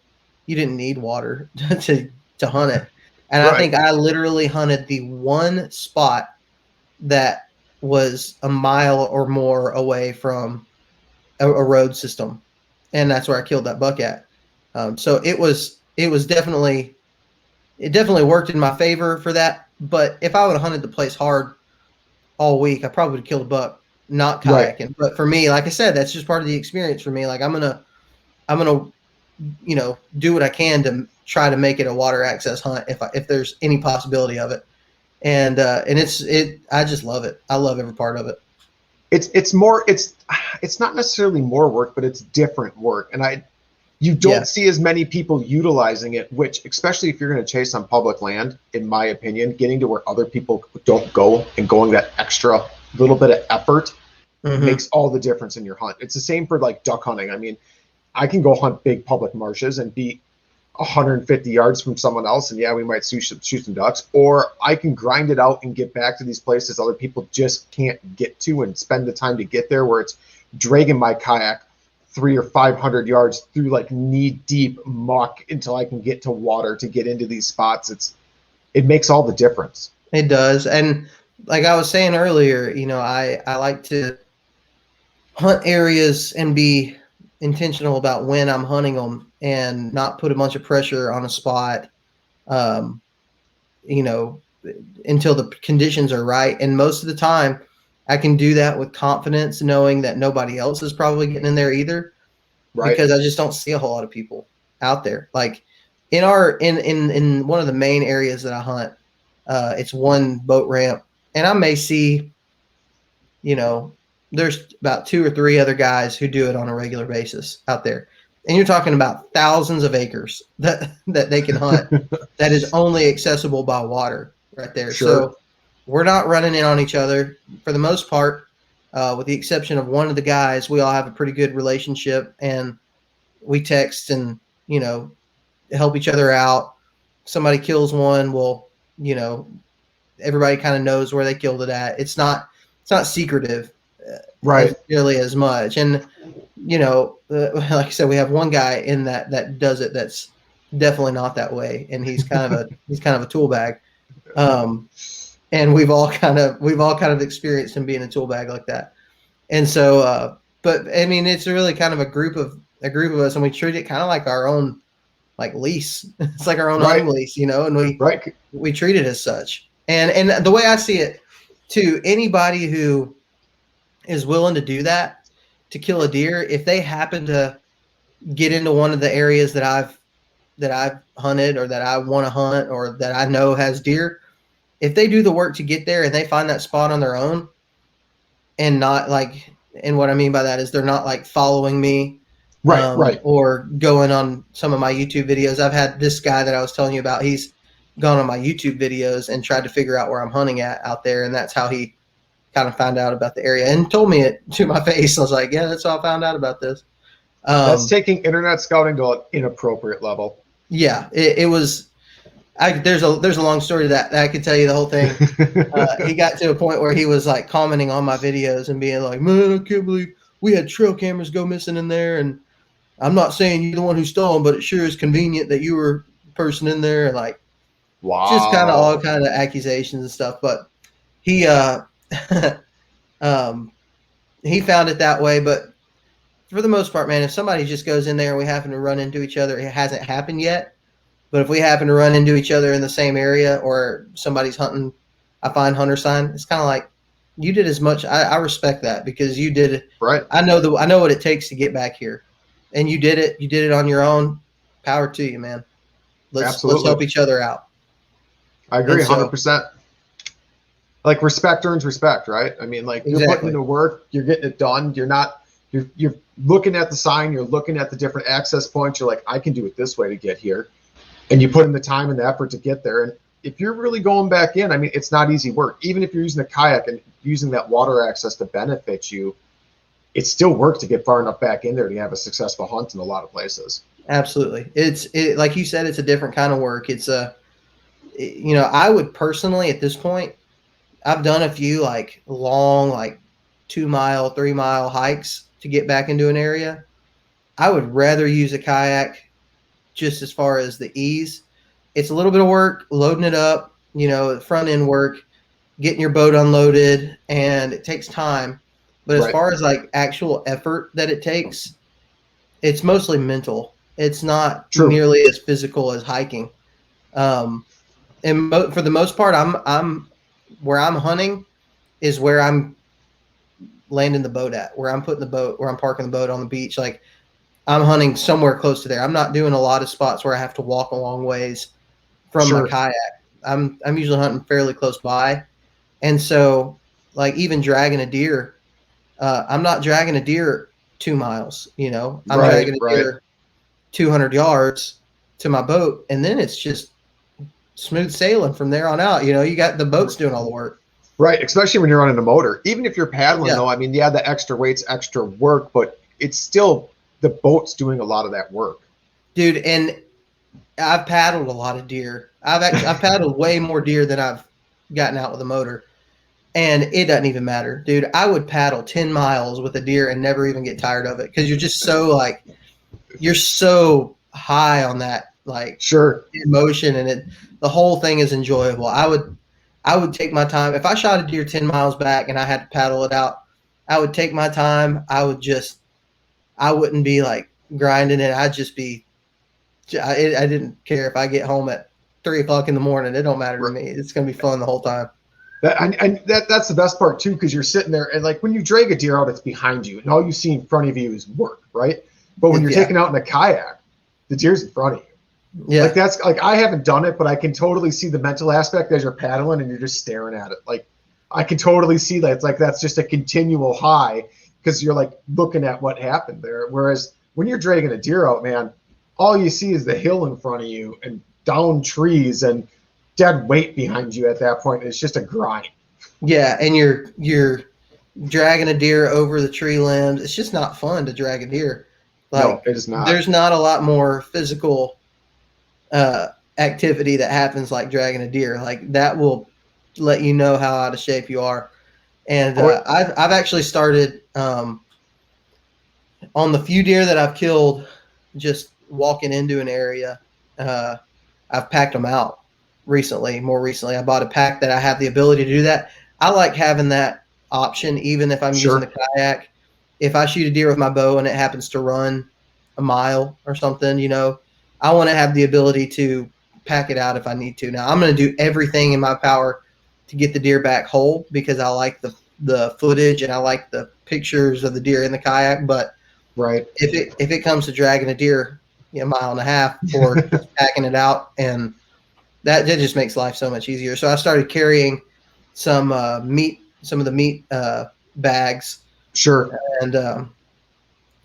you didn't need water to hunt it. And I Right. think I literally hunted the one spot that was a mile or more away from a road system, and that's where I killed that buck at. So it definitely worked in my favor for that. But if I would have hunted the place hard all week, I probably would have killed a buck, not Right. kayaking. But for me, like I said, that's just part of the experience for me. Like I'm gonna do what I can to try to make it a water access hunt if there's any possibility of it. And I just love it. I love every part of it. It's not necessarily more work, but it's different work. And you don't see as many people utilizing it, which, especially if you're going to chase on public land, in my opinion, getting to where other people don't go and going that extra little bit of effort makes all the difference in your hunt. It's the same for like duck hunting. I mean, I can go hunt big public marshes and be 150 yards from someone else, and yeah, we might shoot some ducks, or I can grind it out and get back to these places other people just can't get to and spend the time to get there, where it's dragging my kayak 300 or 500 yards through like knee-deep muck until I can get to water to get into these spots. It makes all the difference. It does. And like I was saying earlier, I like to hunt areas and be intentional about when I'm hunting them and not put a bunch of pressure on a spot, until the conditions are right. And most of the time I can do that with confidence, knowing that nobody else is probably getting in there either, Right. because I just don't see a whole lot of people out there. Like in one of the main areas that I hunt, it's one boat ramp, and I may see, there's about 2 or 3 other guys who do it on a regular basis out there. And you're talking about thousands of acres that they can hunt that is only accessible by water right there. Sure. So we're not running in on each other for the most part, with the exception of one of the guys. We all have a pretty good relationship, and we text and, help each other out. Somebody kills one, well, everybody kind of knows where they killed it at. It's not secretive, Right. nearly as much. And, like I said, we have one guy in that does it that's definitely not that way, and he's kind of a tool bag. And we've all kind of experienced him being a tool bag like that. And so, but I mean, it's really kind of a group of us, and we treat it kind of like our own, like, lease. It's like our own Right. home lease, and Right. we treat it as such. And the way I see it, to anybody who is willing to do that, to kill a deer, if they happen to get into one of the areas that I've hunted, or that I want to hunt, or that I know has deer, if they do the work to get there and they find that spot on their own, and not like, and what I mean by that is they're not like following me, Right. or going on some of my YouTube videos. I've had this guy that I was telling you about. He's gone on my YouTube videos and tried to figure out where I'm hunting at out there, and that's how he kind of found out about the area and told me it to my face. I was like, yeah, that's how I found out about this. That's taking internet scouting to an inappropriate level. Yeah, it was. There's a long story to that I could tell you the whole thing. He got to a point where he was like commenting on my videos and being like, man, I can't believe we had trail cameras go missing in there. And I'm not saying you're the one who stole them, but it sure is convenient that you were the person in there. And like, Wow. just kind of all kind of accusations and stuff. But he, he found it that way. But for the most part, man, if somebody just goes in there and we happen to run into each other, it hasn't happened yet. But if we happen to run into each other in the same area, or somebody's hunting, I find hunter sign, it's kind of like, you did as much. I respect that, because you did it. Right. I know what it takes to get back here, and you did it. You did it on your own. Power to you, man. Let's help each other out. I agree, 100%. Like, respect earns respect, right? I mean, like, you're putting in the work, you're getting it done. You're looking at the sign, you're looking at the different access points. You're like, I can do it this way to get here. And you put in the time and the effort to get there. And if you're really going back in, I mean, it's not easy work. Even if you're using a kayak and using that water access to benefit you, it's still work to get far enough back in there to have a successful hunt in a lot of places. Absolutely. It's like you said, it's a different kind of work. I would personally at this point, I've done a few like long, like 2 mile, 3 mile hikes to get back into an area. I would rather use a kayak just as far as the ease. It's a little bit of work loading it up, front end work, getting your boat unloaded, and it takes time. But as far as like actual effort that it takes, it's mostly mental. It's not nearly as physical as hiking. And for the most part, I'm where I'm hunting is where I'm landing the boat at, where I'm parking the boat on the beach. Like I'm hunting somewhere close to there. I'm not doing a lot of spots where I have to walk a long ways from my kayak. I'm usually hunting fairly close by. And so like even dragging a deer, I'm not dragging a deer 2 miles, I'm dragging a deer 200 yards to my boat. And then it's just smooth sailing from there on out. You got the boat's doing all the work. Right. Especially when you're running a motor, even if you're paddling though, I mean, the extra weight's extra work, but it's still the boat's doing a lot of that work. Dude. And I've paddled a lot of deer. I've paddled way more deer than I've gotten out with a motor. And it doesn't even matter, dude. I would paddle 10 miles with a deer and never even get tired of it because you're just you're so high on that emotion, and the whole thing is enjoyable. I would take my time. If I shot a deer 10 miles back and I had to paddle it out, I would take my time. I wouldn't be like grinding it. I'd just be. I didn't care if I get home at 3 o'clock in the morning. It don't matter to me. It's gonna be fun the whole time. That's the best part too, because you're sitting there and like when you drag a deer out, it's behind you, and all you see in front of you is work, right? But when you're taking out in a kayak, the deer's in front of you. Yeah, like that's like I haven't done it, but I can totally see the mental aspect as you're paddling and you're just staring at it. Like I can totally see that. It's like that's just a continual high because you're like looking at what happened there. Whereas when you're dragging a deer out, man, all you see is the hill in front of you and down trees and dead weight behind you at that point. It's just a grind. Yeah, and you're dragging a deer over the tree limbs. It's just not fun to drag a deer. No, it is not. There's not a lot more physical activity that happens like dragging a deer. Like that will let you know how out of shape you are. And I've actually started on the few deer that I've killed, just walking into an area. I've packed them out. More recently, I bought a pack that I have the ability to do that. I like having that option, even if I'm using the kayak. If I shoot a deer with my bow and it happens to run a mile or something, I want to have the ability to pack it out if I need to. Now, I'm going to do everything in my power to get the deer back whole because I like the footage and I like the pictures of the deer in the kayak. But if it comes to dragging a deer a mile and a half or just packing it out, and that just makes life so much easier. So I started carrying some of the meat bags. Sure. And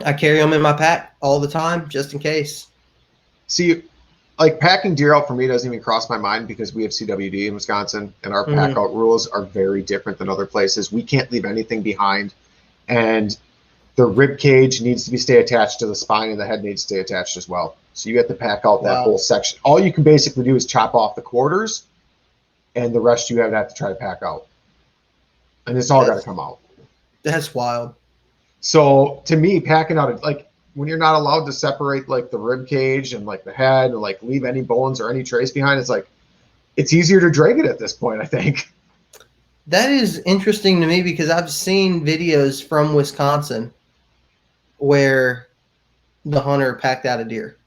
I carry them in my pack all the time, just in case. See, like packing deer out for me doesn't even cross my mind because we have CWD in Wisconsin and our pack out rules are very different than other places. We can't leave anything behind, and the rib cage needs to stay attached to the spine and the head needs to stay attached as well. So you have to pack out that whole section. All you can basically do is chop off the quarters, and the rest you have to try to pack out. And it's all got to come out. That's wild. So to me, packing out, like when you're not allowed to separate like the rib cage and like the head and like leave any bones or any trace behind, it's like it's easier to drag it at this point, I think. That is interesting to me because I've seen videos from Wisconsin where the hunter packed out a deer.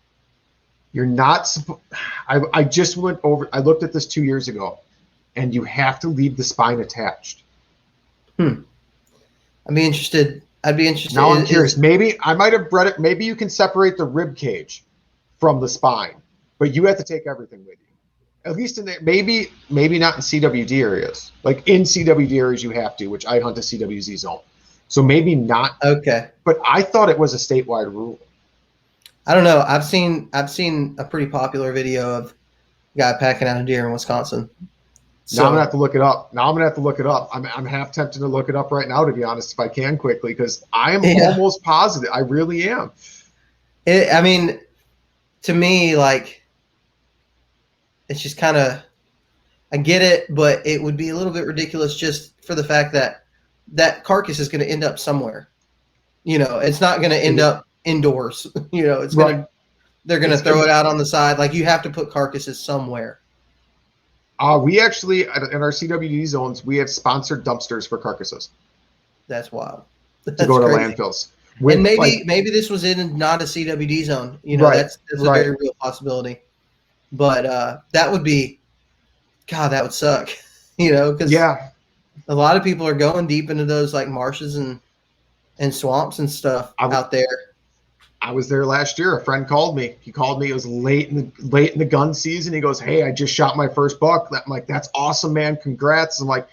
You're not I just went over, I looked at this 2 years ago, and you have to leave the spine attached. I'd be interested. Now I'm curious. Maybe I might have read it. Maybe you can separate the rib cage from the spine, but you have to take everything with you. At least in there, maybe not in CWD areas. Like in CWD areas, you have to, which I hunt a CWZ zone. So maybe not. Okay. But I thought it was a statewide rule. I don't know. I've seen a pretty popular video of guy packing out a deer in Wisconsin. Now I'm gonna have to look it up. I'm half tempted to look it up right now, to be honest, if I can quickly, because I am almost positive. I really am. I mean, to me, like, it's just kind of, I get it, but it would be a little bit ridiculous just for the fact that that carcass is going to end up somewhere. It's not going to end up indoors. It's going to, they're going to throw it out on the side. Like, you have to put carcasses somewhere. We actually, in our CWD zones, we have sponsored dumpsters for carcasses. That's wild. To go to landfills. And maybe this was in not a CWD zone. That's a very real possibility. But that would be, God, that would suck. Because a lot of people are going deep into those like marshes and swamps and stuff out there. I was there last year. A friend called me. He called me. It was late in the gun season. He goes, "Hey, I just shot my first buck." I'm like, "That's awesome, man. Congrats." I'm like,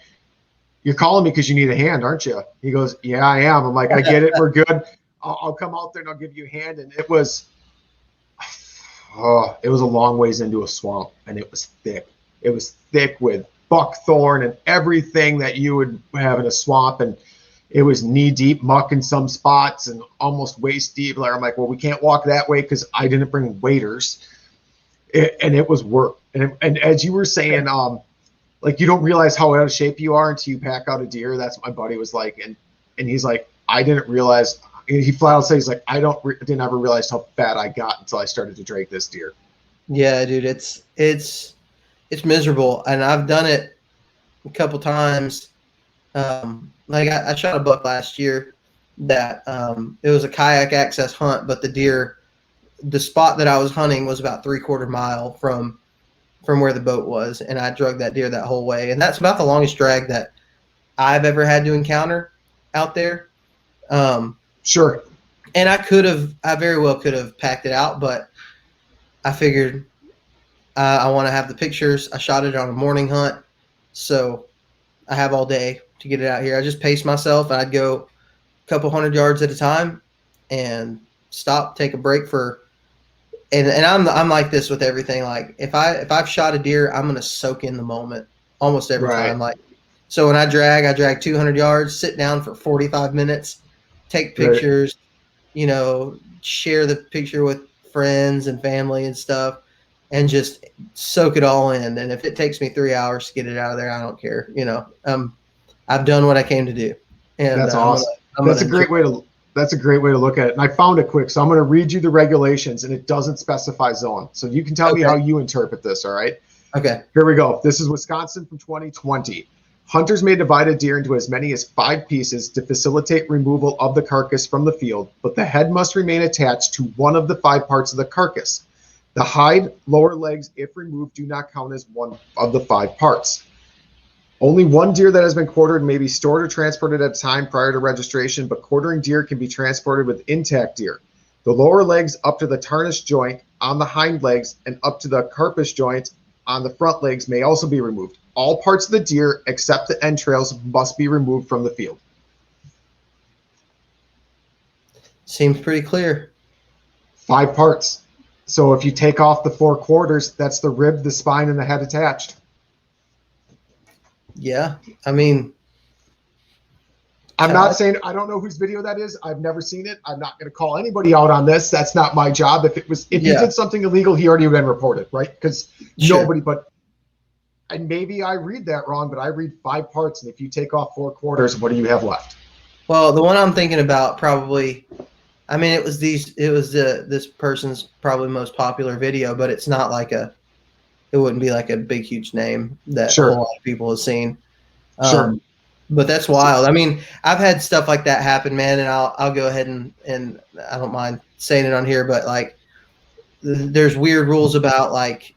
"You're calling me because you need a hand, aren't you?" He goes, "Yeah, I am." I'm like, "I get it. We're good. I'll come out there and I'll give you a hand." And it was a long ways into a swamp, and it was thick. It was thick with buckthorn and everything that you would have in a swamp, and it was knee deep muck in some spots and almost waist deep. I'm like, "Well, we can't walk that way because I didn't bring waders." And it was work. And as you were saying, like, you don't realize how out of shape you are until you pack out a deer. That's what my buddy was like. And he's like, "I didn't realize," he flat out says, he's like, didn't ever realize how fat I got until I started to drag this deer." Yeah, dude, it's miserable. And I've done it a couple times. Like I shot a buck last year that it was a kayak access hunt, but the spot that I was hunting was about 3/4 mile from where the boat was, and I drug that deer that whole way. And that's about the longest drag that I've ever had to encounter out there. Sure. And I very well could have packed it out, but I figured I want to have the pictures. I shot it on a morning hunt, so I have all day to get it out here. I just paced myself. I'd go a couple 100 yards at a time and stop, take a break and I'm like this with everything. Like, if I've shot a deer, I'm going to soak in the moment almost every time. Like, so when I drag 200 yards, sit down for 45 minutes, take pictures, share the picture with friends and family and stuff, and just soak it all in. And if it takes me 3 hours to get it out of there, I don't care. I've done what I came to do. And that's awesome. That's a great way to look at it. And I found it quick. So I'm going to read you the regulations, and it doesn't specify zone. So you can tell me how you interpret this. All right. Okay. Here we go. This is Wisconsin from 2020. Hunters may divide a deer into as many as 5 pieces to facilitate removal of the carcass from the field, but the head must remain attached to one of the 5 parts of the carcass. The hide, lower legs, if removed, do not count as one of the 5 parts. Only one deer that has been quartered may be stored or transported at a time prior to registration, but quartering deer can be transported with intact deer. The lower legs up to the tarnish joint on the hind legs and up to the carpus joint on the front legs may also be removed. All parts of the deer except the entrails must be removed from the field. Seems pretty clear. 5 parts. So if you take off the 4 quarters, that's the rib, the spine, and the head attached. Yeah, I mean, I'm not saying, I don't know whose video that is. I've never seen it. I'm not going to call anybody out on this. That's not my job. If you did something illegal, he already would have been reported, right? Because nobody, and maybe I read that wrong, but I read 5 parts, and if you take off 4 quarters, what do you have left? Well, the one I'm thinking about probably, I mean, it was this person's probably most popular video, but it's not like it wouldn't be like a big, huge name that a whole lot of people have seen. But that's wild. I mean, I've had stuff like that happen, man, and I'll go ahead and I don't mind saying it on here, but like there's weird rules about like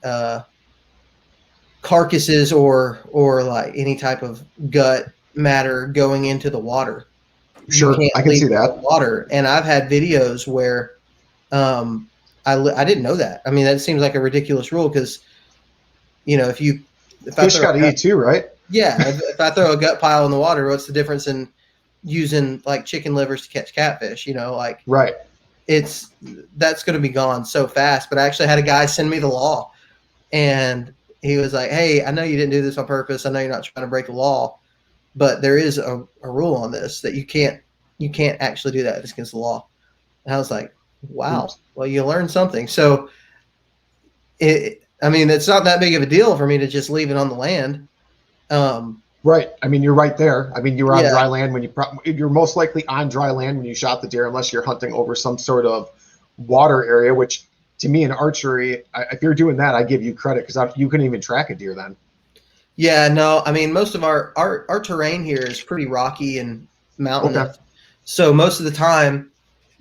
carcasses or like any type of gut matter going into the water. Sure, I can see that. Water, and I've had videos where I didn't know that. I mean, that seems like a ridiculous rule because if fish got to eat too, right? Yeah, if I throw a gut pile in the water, what's the difference in using like chicken livers to catch catfish? Right. That's going to be gone so fast. But I actually had a guy send me the law, and he was like, "Hey, I know you didn't do this on purpose. I know you're not trying to break the law, but there is a rule on this that you can't actually do that. It's against the law." And I was like, "Wow, Oops. well, you learned something." So, it's not that big of a deal for me to just leave it on the land. Right. I mean, you're right there. I mean, you were on Yeah. dry land when you're most likely on dry land when you shot the deer, unless you're hunting over some sort of water area, which to me in archery, if you're doing that, I give you credit because you couldn't even track a deer then. Yeah, no, I mean, most of our terrain here is pretty rocky and mountainous. Okay. So most of the time,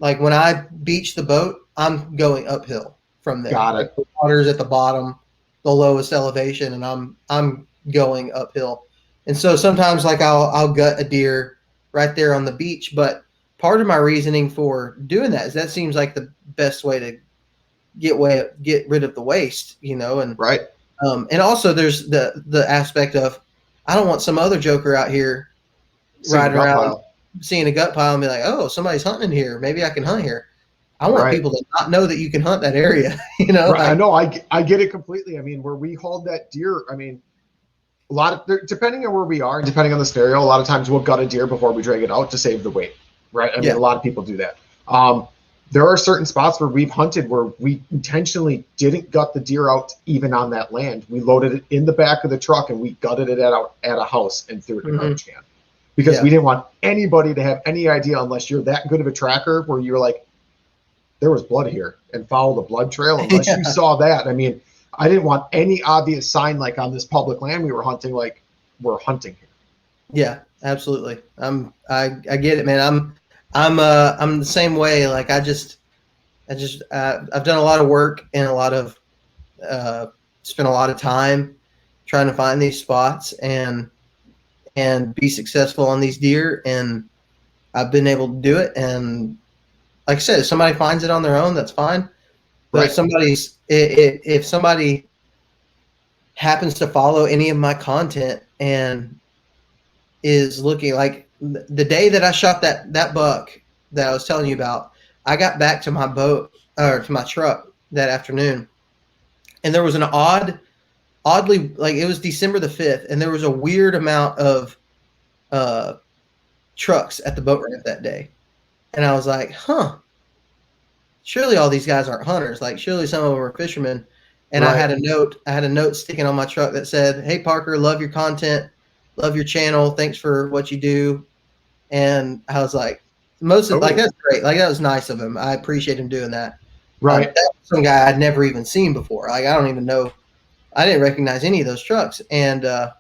like when I beach the boat, I'm going uphill from there. Got Like it. the water's at the bottom, the lowest elevation, and I'm going uphill. And so sometimes like I'll gut a deer right there on the beach. But part of my reasoning for doing that is that seems like the best way to get rid of the waste, and Right. and also there's the aspect of I don't want some other joker out here riding gut around pile. seeing a gut pile and be like, oh, somebody's hunting here. Maybe I can hunt here. I want Right. people to not know that you can hunt that area. Right. I know. I get it completely. I mean, where we hauled that deer, I mean, a lot of depending on where we are, depending on the scenario, a lot of times we'll gut a deer before we drag it out to save the weight. Right. I mean, a lot of people do that. There are certain spots where we've hunted where we intentionally didn't gut the deer out even on that land. We loaded it in the back of the truck and we gutted it at a house and threw it in a garbage can because we didn't want anybody to have any idea unless you're that good of a tracker where you're like, there was blood here and follow the blood trail. Unless you saw that. I mean, I didn't want any obvious sign like on this public land we were hunting, like we're hunting here. Yeah, absolutely. I get it, man. I'm the same way. Like I've done a lot of work and a lot of spent a lot of time trying to find these spots and be successful on these deer, and I've been able to do it. And like I said, if somebody finds it on their own, that's fine. But if somebody happens to follow any of my content and is looking like the day that I shot that buck that I was telling you about, I got back to my boat or to my truck that afternoon, and there was an oddly, like it was December the 5th, and there was a weird amount of trucks at the boat ramp that day, and I was like, surely all these guys aren't hunters. Like surely some of them are fishermen. And I had a note sticking on my truck that said, "Hey Parker, love your content. Love your channel. Thanks for what you do." And I was like, that's great. Like that was nice of him. I appreciate him doing that. Right. That was some guy I'd never even seen before. Like I don't even know. I didn't recognize any of those trucks. And I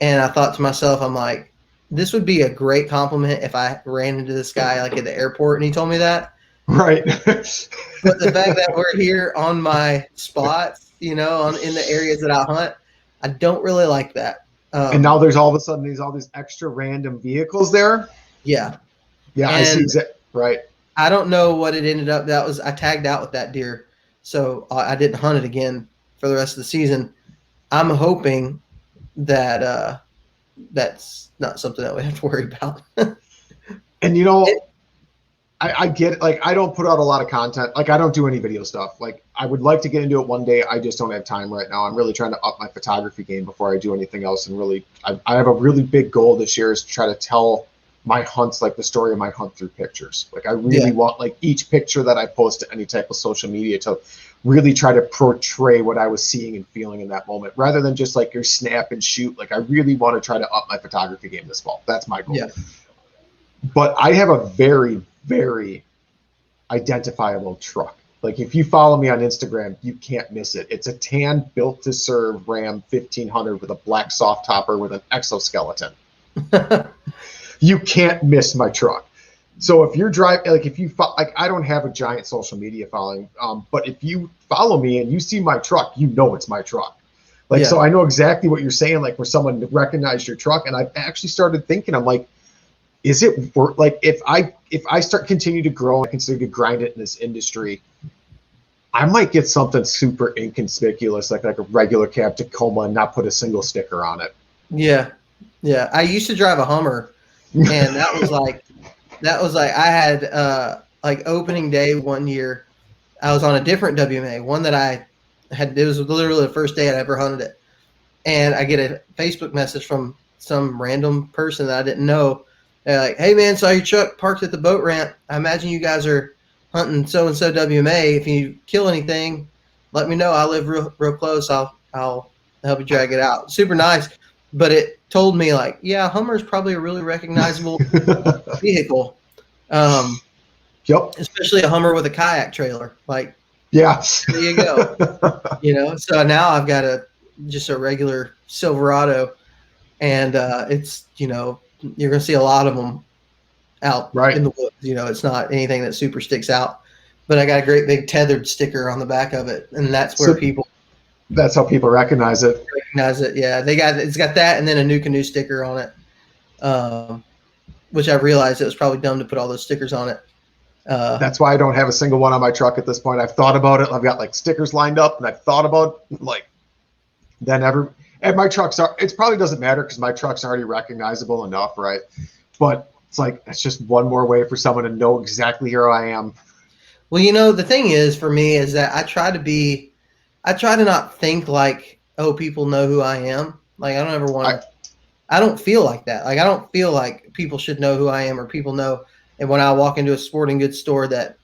thought to myself, I'm like, this would be a great compliment if I ran into this guy like at the airport and he told me that. Right. But the fact that we're here on my spots, in the areas that I hunt, I don't really like that. And now there's all of a sudden all these extra random vehicles there. Yeah. Yeah, I see right. I don't know what it ended up. I tagged out with that deer, so I didn't hunt it again for the rest of the season. I'm hoping that that's not something that we have to worry about. And I get it. Like I don't put out a lot of content. Like I don't do any video stuff. Like I would like to get into it one day. I just don't have time right now. I'm really trying to up my photography game before I do anything else. And really, I have a really big goal this year is to try to tell my hunts, like the story of my hunt through pictures. Like I really want like each picture that I post to any type of social media to really try to portray what I was seeing and feeling in that moment rather than just like your snap and shoot. Like I really want to try to up my photography game this fall. That's my goal. Yeah. But I have a very, very identifiable truck. Like if you follow me on Instagram, you can't miss it. It's a tan built to serve Ram 1500 with a black soft topper with an exoskeleton. You can't miss my truck. So if you're driving, like I don't have a giant social media following, but if you follow me and you see my truck, you know it's my truck. So I know exactly what you're saying. Like where someone recognized your truck, and I've actually started thinking, I'm like, is it worth like if I start continue to grow and continue to grind it in this industry, I might get something super inconspicuous like a regular cab Tacoma and not put a single sticker on it. Yeah. I used to drive a Hummer, and that was like I had like opening day one year, I was on a different WMA, one that I It was literally the first day I'd ever hunted it. And I get a Facebook message from some random person that I didn't know. They're like, "Hey man, saw your truck parked at the boat ramp. I imagine you guys are hunting so-and-so WMA. If you kill anything, let me know. I live real close. I'll help you drag it out." Super nice. But it told me like, yeah, Hummer is probably a really recognizable vehicle. Yep. Especially a Hummer with a kayak trailer. Like, yeah, there you go. So now I've got just a regular Silverado, and it's, you're going to see a lot of them out in the woods. It's not anything that super sticks out, but I got a great big tethered sticker on the back of it, and that's where that's how people recognize it. Yeah, it's got that, and then a new canoe sticker on it, which I realized it was probably dumb to put all those stickers on it. That's why I don't have a single one on my truck at this point. I've thought about it. I've got like stickers lined up, and I've thought about like and my trucks it probably doesn't matter because my truck's already recognizable enough, right? But it's like, it's just one more way for someone to know exactly where I am. Well, the thing is for me is that I try to not think like, oh, people know who I am. Like, I don't ever want to, I don't feel like that. Like, I don't feel like people should know who I am, or people know. And when I walk into a sporting goods store that,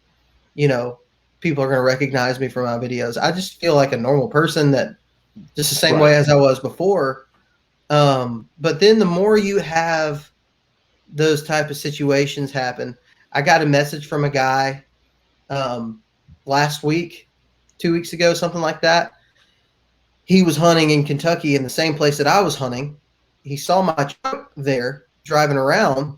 people are going to recognize me from my videos. I just feel like a normal person, that just the same way as I was before. But then the more you have those type of situations happen, I got a message from a guy last week, 2 weeks ago, something like that. He was hunting in Kentucky in the same place that I was hunting. He saw my truck there driving around.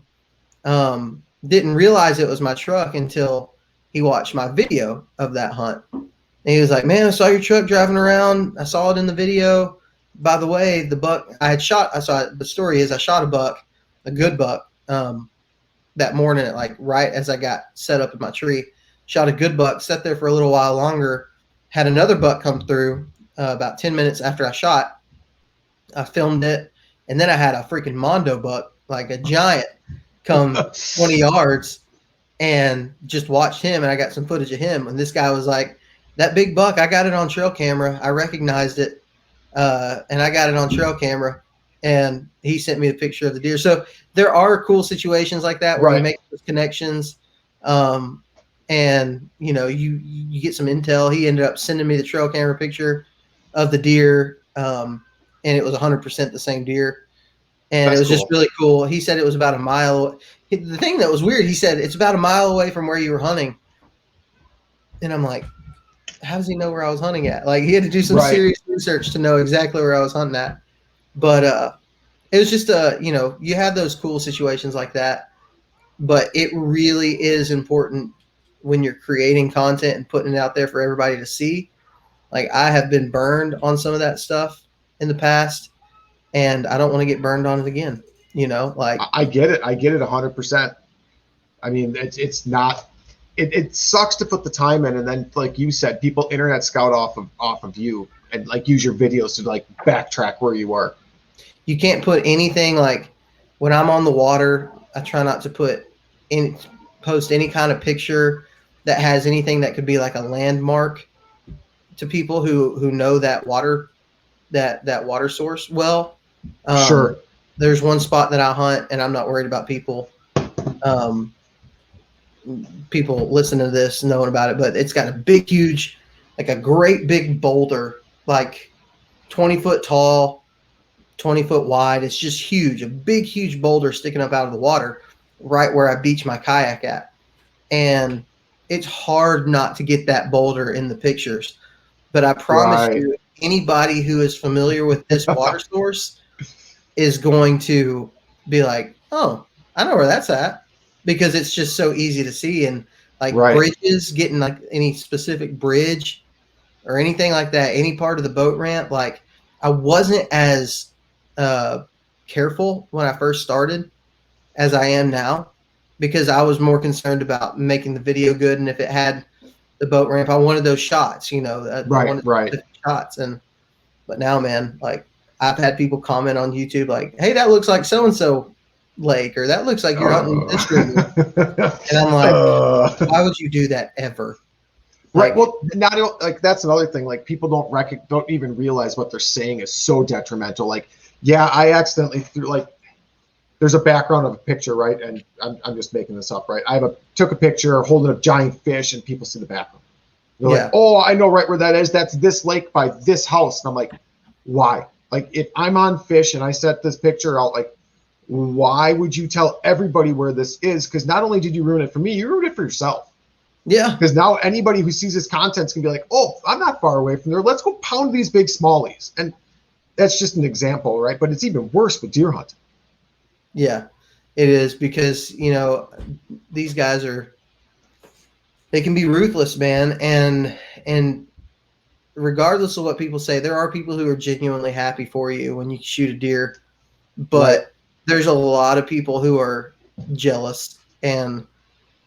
Didn't realize it was my truck until he watched my video of that hunt. And he was like, "Man, I saw your truck driving around. I saw it in the video. By the way, the buck the story is I shot a buck, a good buck, that morning, like right as I got set up in my tree. Shot a good buck, sat there for a little while longer, had another buck come through about 10 minutes after I shot. I filmed it, and then I had a freaking mondo buck, like a giant, come 20 yards, and just watched him, and I got some footage of him. And this guy was like, "That big buck, I got it on trail camera. I recognized it, and I got it on trail camera." And he sent me a picture of the deer. So there are cool situations like that where you make those connections, and you get some intel. He ended up sending me the trail camera picture of the deer, and it was 100% the same deer. And it was just really cool. He said it was about a mile. The thing that was weird, he said it's about a mile away from where you were hunting. And I'm like, how does he know where I was hunting at? Like, he had to do some serious research to know exactly where I was hunting at. But it was just you have those cool situations like that. But it really is important when you're creating content and putting it out there for everybody to see. Like, I have been burned on some of that stuff in the past, and I don't want to get burned on it again. Like, I get it 100%. I mean, it's not. It sucks to put the time in, and then, like you said, people internet scout off of you and like use your videos to like backtrack where you were. You can't put anything, like when I'm on the water, I try not to post any kind of picture that has anything that could be like a landmark to people who know that water, that water source well. Sure. There's one spot that I hunt, and I'm not worried about people listening to this knowing about it, but it's got a big, huge, like a great big boulder, like 20 foot tall, 20 foot wide. It's just huge, a big, huge boulder sticking up out of the water right where I beach my kayak at. And it's hard not to get that boulder in the pictures. But I promise you, anybody who is familiar with this water source is going to be like, "Oh, I know where that's at," because it's just so easy to see. And like bridges, getting like any specific bridge or anything like that, any part of the boat ramp, like I wasn't as careful when I first started as I am now, because I was more concerned about making the video good. And if it had the boat ramp, I wanted those shots, shots. But now, man, like I've had people comment on YouTube like, "Hey, that looks like so-and-so lake," or "That looks like you're hunting this river." And I'm like, why would you do that ever? Right. Well, not like that's another thing. Like people don't even realize what they're saying is so detrimental. Like, yeah, I accidentally threw like there's a background of a picture, right? And I'm just making this up, right? Took a picture holding a giant fish, and people see the background. They're like, oh, I know right where that is. That's this lake by this house. And I'm like, why? Like, if I'm on fish and I set this picture out, like, why would you tell everybody where this is? Because not only did you ruin it for me, you ruined it for yourself. Yeah. Because now anybody who sees this content is going to be like, oh, I'm not far away from there. Let's go pound these big smallies. And that's just an example, right? But it's even worse with deer hunting. Yeah, it is, because, these guys they can be ruthless, man. And regardless of what people say, there are people who are genuinely happy for you when you shoot a deer, but there's a lot of people who are jealous, and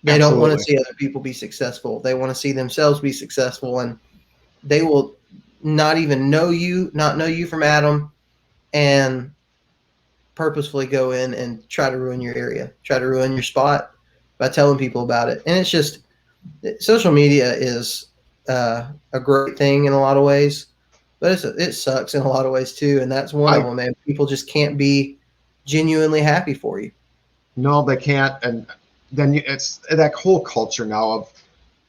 they don't want to see other people be successful. They want to see themselves be successful, and they will not know you from Adam, and purposefully go in and try to ruin your area, try to ruin your spot by telling people about it. And it's just, social media is a great thing in a lot of ways, but it sucks in a lot of ways too. And that's one of them, man. People just can't be genuinely happy for you. No, they can't. And then it's that whole culture now of,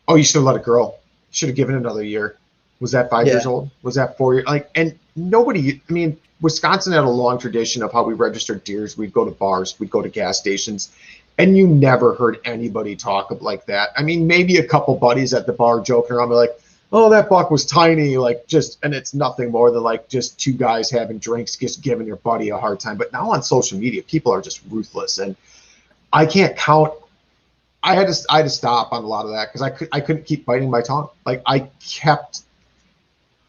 oh, you should have let it grow. Should have given it another year. Was that 5 years old? Was that 4 years? Like, and nobody, I mean, Wisconsin had a long tradition of how we registered deers. We'd go to bars, we'd go to gas stations, and you never heard anybody talk like that. I mean, maybe a couple buddies at the bar joking around, like, oh, that buck was tiny, like and it's nothing more than like just two guys having drinks, just giving your buddy a hard time. But now on social media, people are just ruthless, and I can't count. I had to stop on a lot of that because I couldn't keep biting my tongue. Like I kept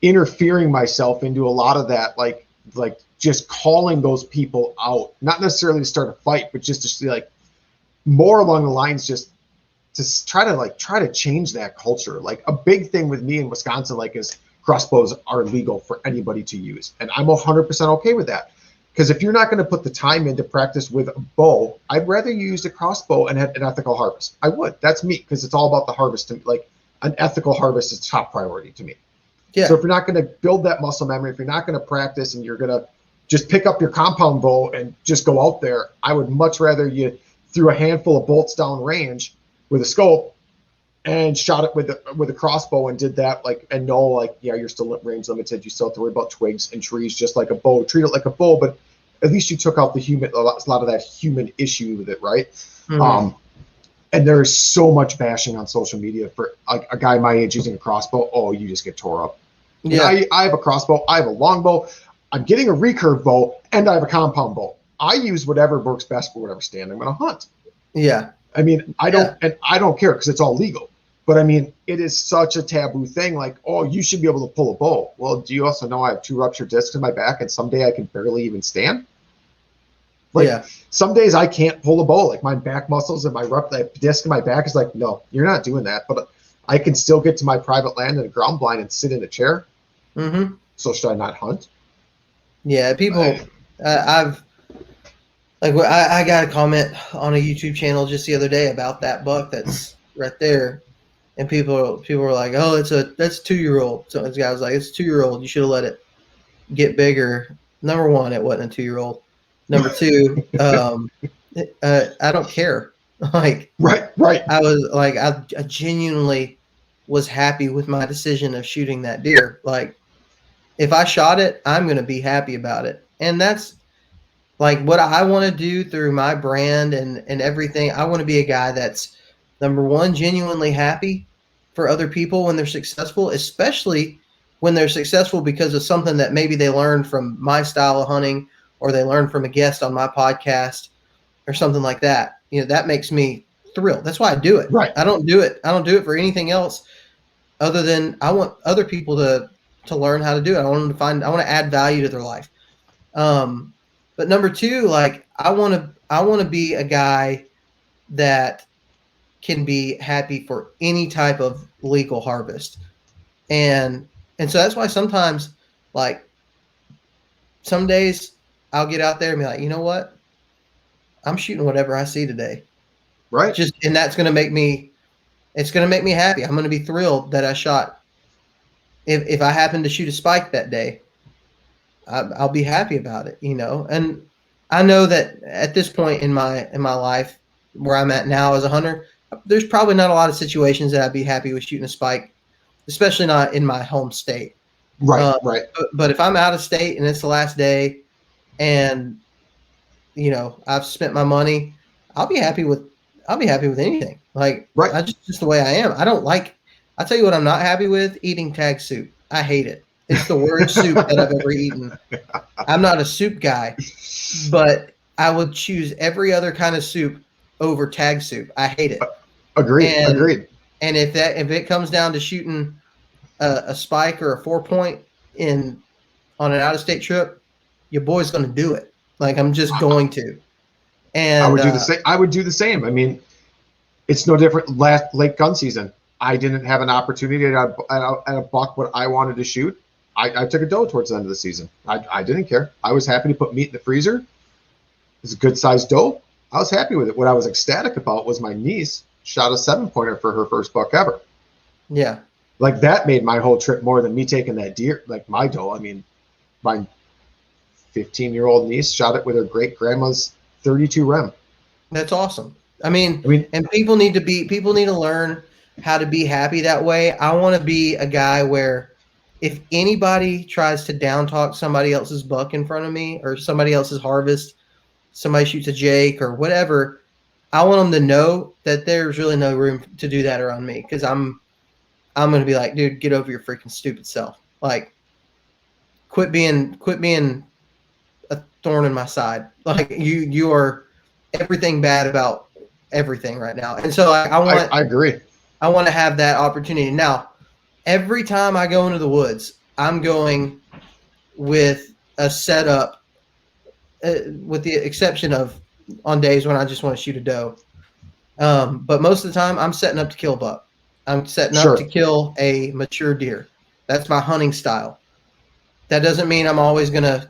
interfering myself into a lot of that, like just calling those people out, not necessarily to start a fight, but just to see like more along the lines, just to try to change that culture. Like a big thing with me in Wisconsin, like is crossbows are legal for anybody to use. And I'm 100% okay with that. Because if you're not going to put the time in to practice with a bow, I'd rather you use a crossbow and have an ethical harvest. I would. That's me, because it's all about the harvest. To me. Like an ethical harvest is top priority to me. Yeah. So if you're not going to build that muscle memory, if you're not going to practice and you're going to just pick up your compound bow and just go out there, I would much rather you threw a handful of bolts down range with a scope and shot it with a crossbow and did that, like, and know, like, yeah, you're still range limited. You still have to worry about twigs and trees, just like a bow. Treat it like a bow, but at least you took out a lot of that human issue with it, right? Mm-hmm. And there's so much bashing on social media for a guy my age using a crossbow. Oh, you just get tore up. Yeah, I have a crossbow. I have a longbow. I'm getting a recurve bow, and I have a compound bow. I use whatever works best for whatever stand I'm going to hunt. Yeah. I mean, I don't care because it's all legal. But I mean, it is such a taboo thing. Like, oh, you should be able to pull a bow. Well, do you also know I have 2 ruptured discs in my back, and someday I can barely even stand? Like, some days I can't pull a bow. Like my back muscles and that disc in my back is like, no, you're not doing that. But I can still get to my private land in a ground blind and sit in a chair. Mm-hmm. So should I not hunt? Yeah, people. I got a comment on a YouTube channel just the other day about that buck that's right there, and people were like, "Oh, that's a 2-year-old." So this guy was like, "It's a 2-year-old. You should have let it get bigger." Number one, it wasn't a 2-year-old. Number two, I don't care. Like, right. I was like, I genuinely was happy with my decision of shooting that deer. Like, if I shot it, I'm going to be happy about it. And that's like what I want to do through my brand and everything. I want to be a guy that's, number one, genuinely happy for other people when they're successful, especially when they're successful because of something that maybe they learned from my style of hunting, or they learned from a guest on my podcast or something like that. That makes me thrilled. That's why I do it. Right. I don't do it for anything else other than I want other people to learn how to do it. I want them I want to add value to their life. But number two, like I want to be a guy that can be happy for any type of legal harvest. And so that's why sometimes, like, some days I'll get out there and be like, you know what? I'm shooting whatever I see today. Right. And that's going to make me It's going to make me happy. I'm going to be thrilled that I shot. If I happen to shoot a spike that day, I'll be happy about it, you know. And I know that at this point in my life, where I'm at now as a hunter, there's probably not a lot of situations that I'd be happy with shooting a spike, especially not in my home state. Right, right. But if I'm out of state and it's the last day, and you know I've spent my money, I'll be happy with anything. Like, Right. I just the way I am. I don't like. I tell you what, I'm not happy with eating tag soup. I hate it. It's the worst soup that I've ever eaten. I'm not a soup guy, but I would choose every other kind of soup over tag soup. I hate it. Agreed. And if it comes down to shooting a spike or a 4-point on an out of state trip, your boy's going to do it. Like, I'm just going to. And I would do the same. I would do the same. I mean, it's no different. Late gun season, I didn't have an opportunity at a buck what I wanted to shoot. I took a doe towards the end of the season. I didn't care. I was happy to put meat in the freezer. It was a good sized doe. I was happy with it. What I was ecstatic about was my niece shot a 7-pointer for her first buck ever. Yeah. Like, that made my whole trip more than me taking that deer, like my doe. I mean, my 15-year-old niece shot it with her great grandma's 32 Rem. That's awesome. I mean, and people need to learn how to be happy that way. I want to be a guy where if anybody tries to down talk somebody else's buck in front of me, or somebody else's harvest, somebody shoots a Jake or whatever, I want them to know that there's really no room to do that around me, because I'm going to be like, dude, get over your freaking stupid self. Like, quit being a thorn in my side. Like, you are everything bad about everything right now. And so I agree. I want to have that opportunity. Now, every time I go into the woods, I'm going with a setup, with the exception of on days when I just want to shoot a doe. But most of the time, I'm setting up to kill a buck. I'm setting up to kill a mature deer. That's my hunting style. That doesn't mean I'm always going to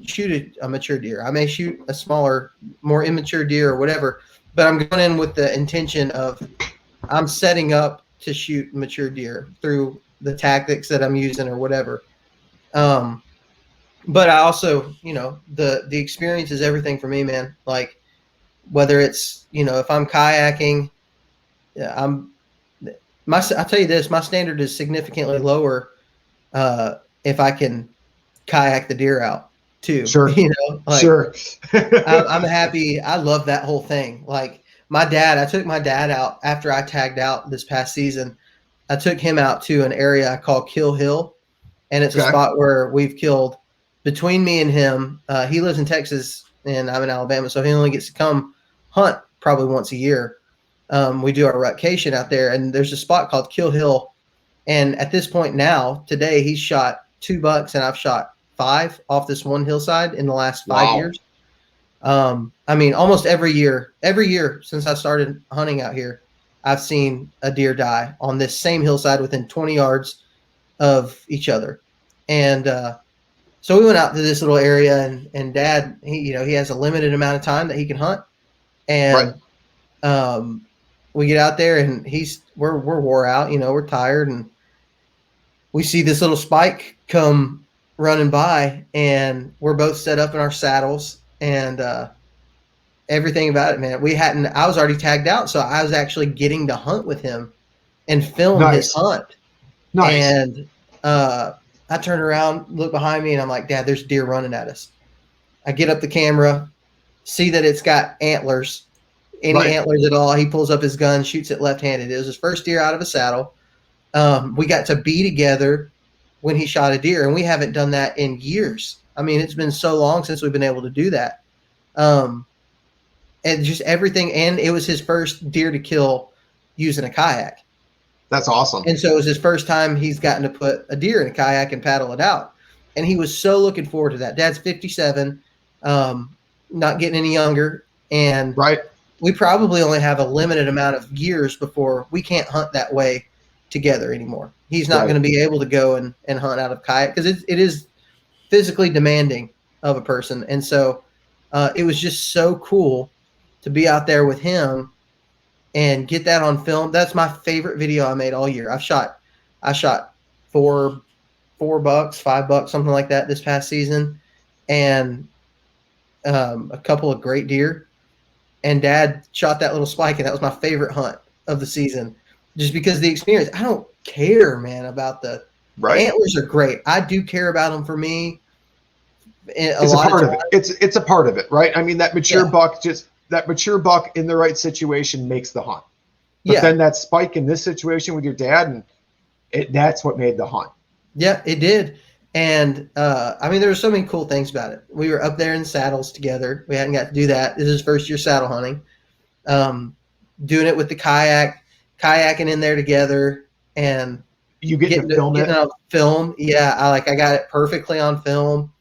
shoot a mature deer. I may shoot a smaller, more immature deer or whatever, but I'm going in with the intention of I'm setting up to shoot mature deer through the tactics that I'm using or whatever. But I also, you know, the experience is everything for me, man. Like, whether it's, you know, if I'm kayaking, I'll tell you this, my standard is significantly lower if I can kayak the deer out too. Sure. You know, like, sure. I'm happy. I love that whole thing. Like, I took my dad out after I tagged out this past season. I took him out to an area I call Kill Hill, and it's a spot where we've killed, between me and him. He lives in Texas and I'm in Alabama, so he only gets to come hunt probably once a year. We do our rutcation out there, and there's a spot called Kill Hill. And at this point now, today, he's shot 2 bucks and I've shot 5 off this one hillside in the last 5 years. I mean, almost every year since I started hunting out here, I've seen a deer die on this same hillside within 20 yards of each other. And so we went out to this little area, and Dad, he has a limited amount of time that he can hunt. And we get out there, and we're wore out, you know, we're tired, and we see this little spike come running by, and we're both set up in our saddles, and everything about it, man. I was already tagged out, so I was actually getting to hunt with him and film his hunt. Nice. And I turn around, look behind me, and I'm like, Dad, there's deer running at us. I get up the camera, see that it's got antlers, antlers at all. He pulls up his gun, shoots it left-handed. It was his first deer out of a saddle. We got to be together when he shot a deer, and we haven't done that in years. I mean, it's been so long since we've been able to do that. And just everything. And it was his first deer to kill using a kayak. That's awesome. And so it was his first time he's gotten to put a deer in a kayak and paddle it out. And he was so looking forward to that. Dad's 57, not getting any younger. And we probably only have a limited amount of years before we can't hunt that way together anymore. He's not going to be able to go and hunt out of kayak, because it is physically demanding of a person. And so it was just so cool to be out there with him and get that on film. That's my favorite video I made all year. I shot $4 $5, something like that this past season, and a couple of great deer. And Dad shot that little spike, and that was my favorite hunt of the season, just because of the experience. I don't care, man, about the antlers are great. I do care about them for me. It's a part of it. It's a part of it, right? I mean, that mature buck in the right situation makes the hunt. But then that spike in this situation with your dad, and that's what made the hunt. Yeah, it did. And I mean, there were so many cool things about it. We were up there in saddles together. We hadn't got to do that. This is first year saddle hunting. Doing it with the kayaking in there together, and you getting to film it on film. Yeah, I got it perfectly on film.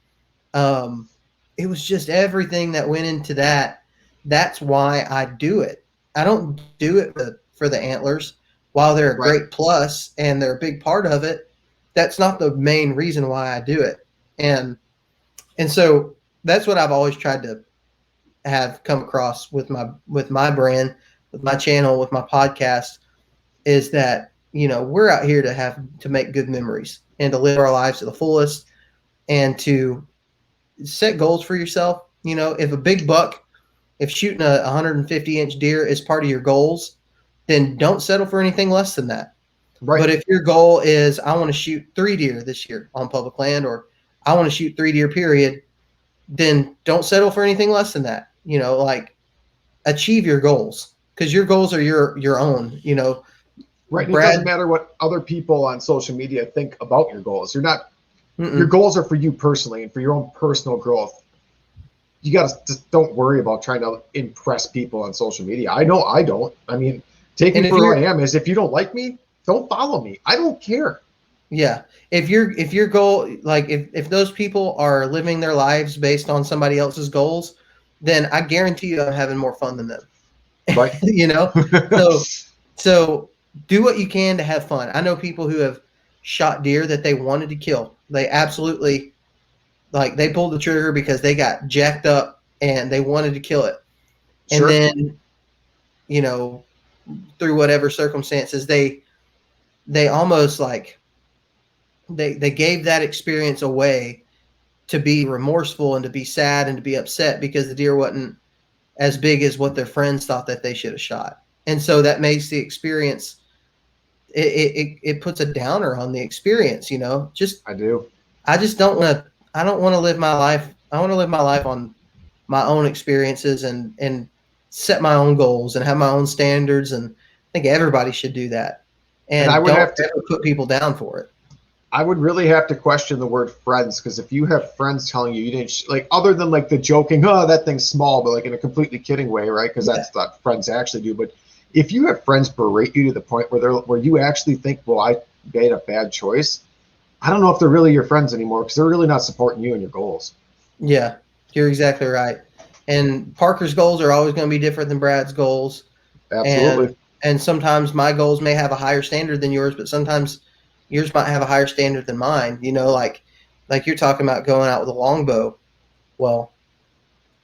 It was just everything that went into that. That's why I do it. I don't do it for the antlers. While they're a great plus and they're a big part of it, that's not the main reason why I do it. And so that's what I've always tried to have come across with my brand, with my channel, with my podcast, is that, we're out here to make good memories and to live our lives to the fullest and to set goals for yourself. If a big buck, if shooting a 150-inch deer is part of your goals, then don't settle for anything less than that. Right. But if your goal is, I want to shoot 3 deer this year on public land, or I want to shoot 3 deer period, then don't settle for anything less than that. Achieve your goals, because your goals are your own, Right. It doesn't matter what other people on social media think about your goals. Your goals are for you personally and for your own personal growth. You got to just don't worry about trying to impress people on social media. I know I don't. I mean, take me for who I am. Is if you don't like me, don't follow me. I don't care. Yeah. If your goal, if those people are living their lives based on somebody else's goals, then I guarantee you I'm having more fun than them. Right. So do what you can to have fun. I know people who have shot deer that they wanted to kill. They absolutely, they pulled the trigger because they got jacked up and they wanted to kill it. Sure. And then, through whatever circumstances, they almost they gave that experience away to be remorseful and to be sad and to be upset because the deer wasn't as big as what their friends thought that they should have shot. And so that makes the experience, it puts a downer on the experience, I don't want to live my life. I want to live my life on my own experiences and set my own goals and have my own standards. And I think everybody should do that. And I would have to ever put people down for it. I would really have to question the word friends, because if you have friends telling you didn't other than the joking, oh, that thing's small, but in a completely kidding way, right? Because that's what friends actually do. But if you have friends berate you to the point where you actually think, well, I made a bad choice, I don't know if they're really your friends anymore, because they're really not supporting you and your goals. Yeah, you're exactly right. And Parker's goals are always going to be different than Brad's goals. Absolutely. And sometimes my goals may have a higher standard than yours, but sometimes yours might have a higher standard than mine. Like you're talking about going out with a longbow. Well,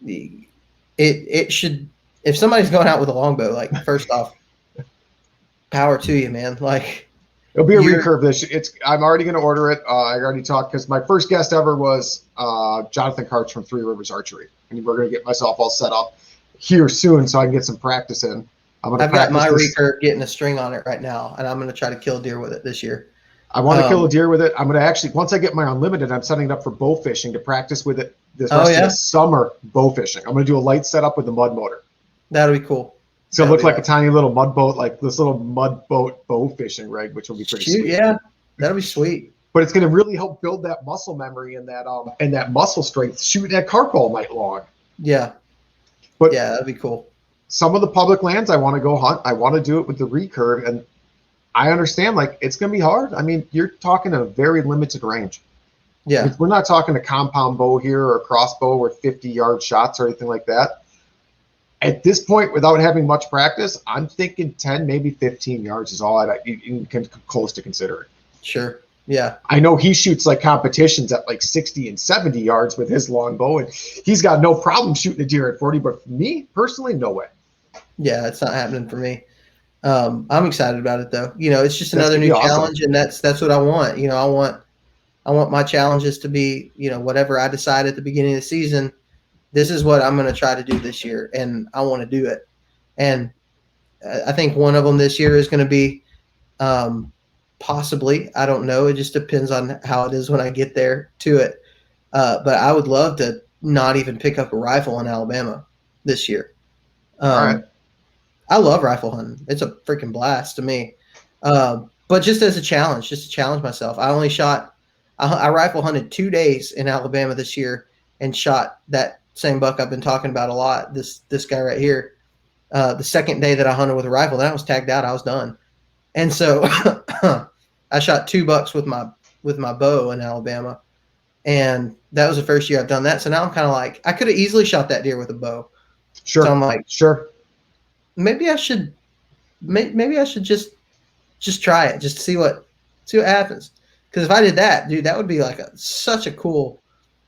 it should, if somebody's going out with a longbow, first off, power to you, man. It'll be a recurve this. I'm already going to order it. I already talked, because my first guest ever was Jonathan Karch from Three Rivers Archery, and we're going to get myself all set up here soon so I can get some practice in. I've got my recurve getting a string on it right now, and I'm going to try to kill deer with it this year. I want to kill a deer with it. I'm going to actually, once I get my unlimited, I'm setting it up for bow fishing to practice with it this rest of the summer bow fishing. I'm going to do a light setup with the mud motor. That'll be cool. So it looks like a tiny little mud boat, this little mud boat bow fishing rig, which will be pretty sweet. Yeah, that'll be sweet. But it's going to really help build that muscle memory and that muscle strength shooting that carp all night long. Yeah. But yeah, that'd be cool. Some of the public lands I want to go hunt, I want to do it with the recurve, and I understand it's going to be hard. I mean, you're talking a very limited range. Yeah. We're not talking a compound bow here or a crossbow with 50-yard shots or anything like that. At this point, without having much practice, I'm thinking 10, maybe 15 yards is all you can close to consider it. Sure. Yeah. I know he shoots competitions at 60 and 70 yards with his longbow, and he's got no problem shooting a deer at 40. But for me personally, no way. Yeah, it's not happening for me. I'm excited about it though. It's just That's another gonna be new awesome. challenge, and that's what I want. I want my challenges to be, whatever I decide at the beginning of the season. This is what I'm going to try to do this year, and I want to do it. And I think one of them this year is going to be possibly, I don't know. It just depends on how it is when I get there to it. But I would love to not even pick up a rifle in Alabama this year. All right. I love rifle hunting. It's a freaking blast to me. But just as a challenge, just to challenge myself. I rifle hunted 2 days in Alabama this year and shot that same buck I've been talking about a lot. This guy right here. The second day that I hunted with a rifle, then I was tagged out. I was done. And so I shot 2 bucks with my bow in Alabama, and that was the first year I've done that. So now I'm kind of like, I could have easily shot that deer with a bow. Sure. So I'm like, sure. maybe I should just try it, just to see what happens. Because if I did that, dude, that would be like such a cool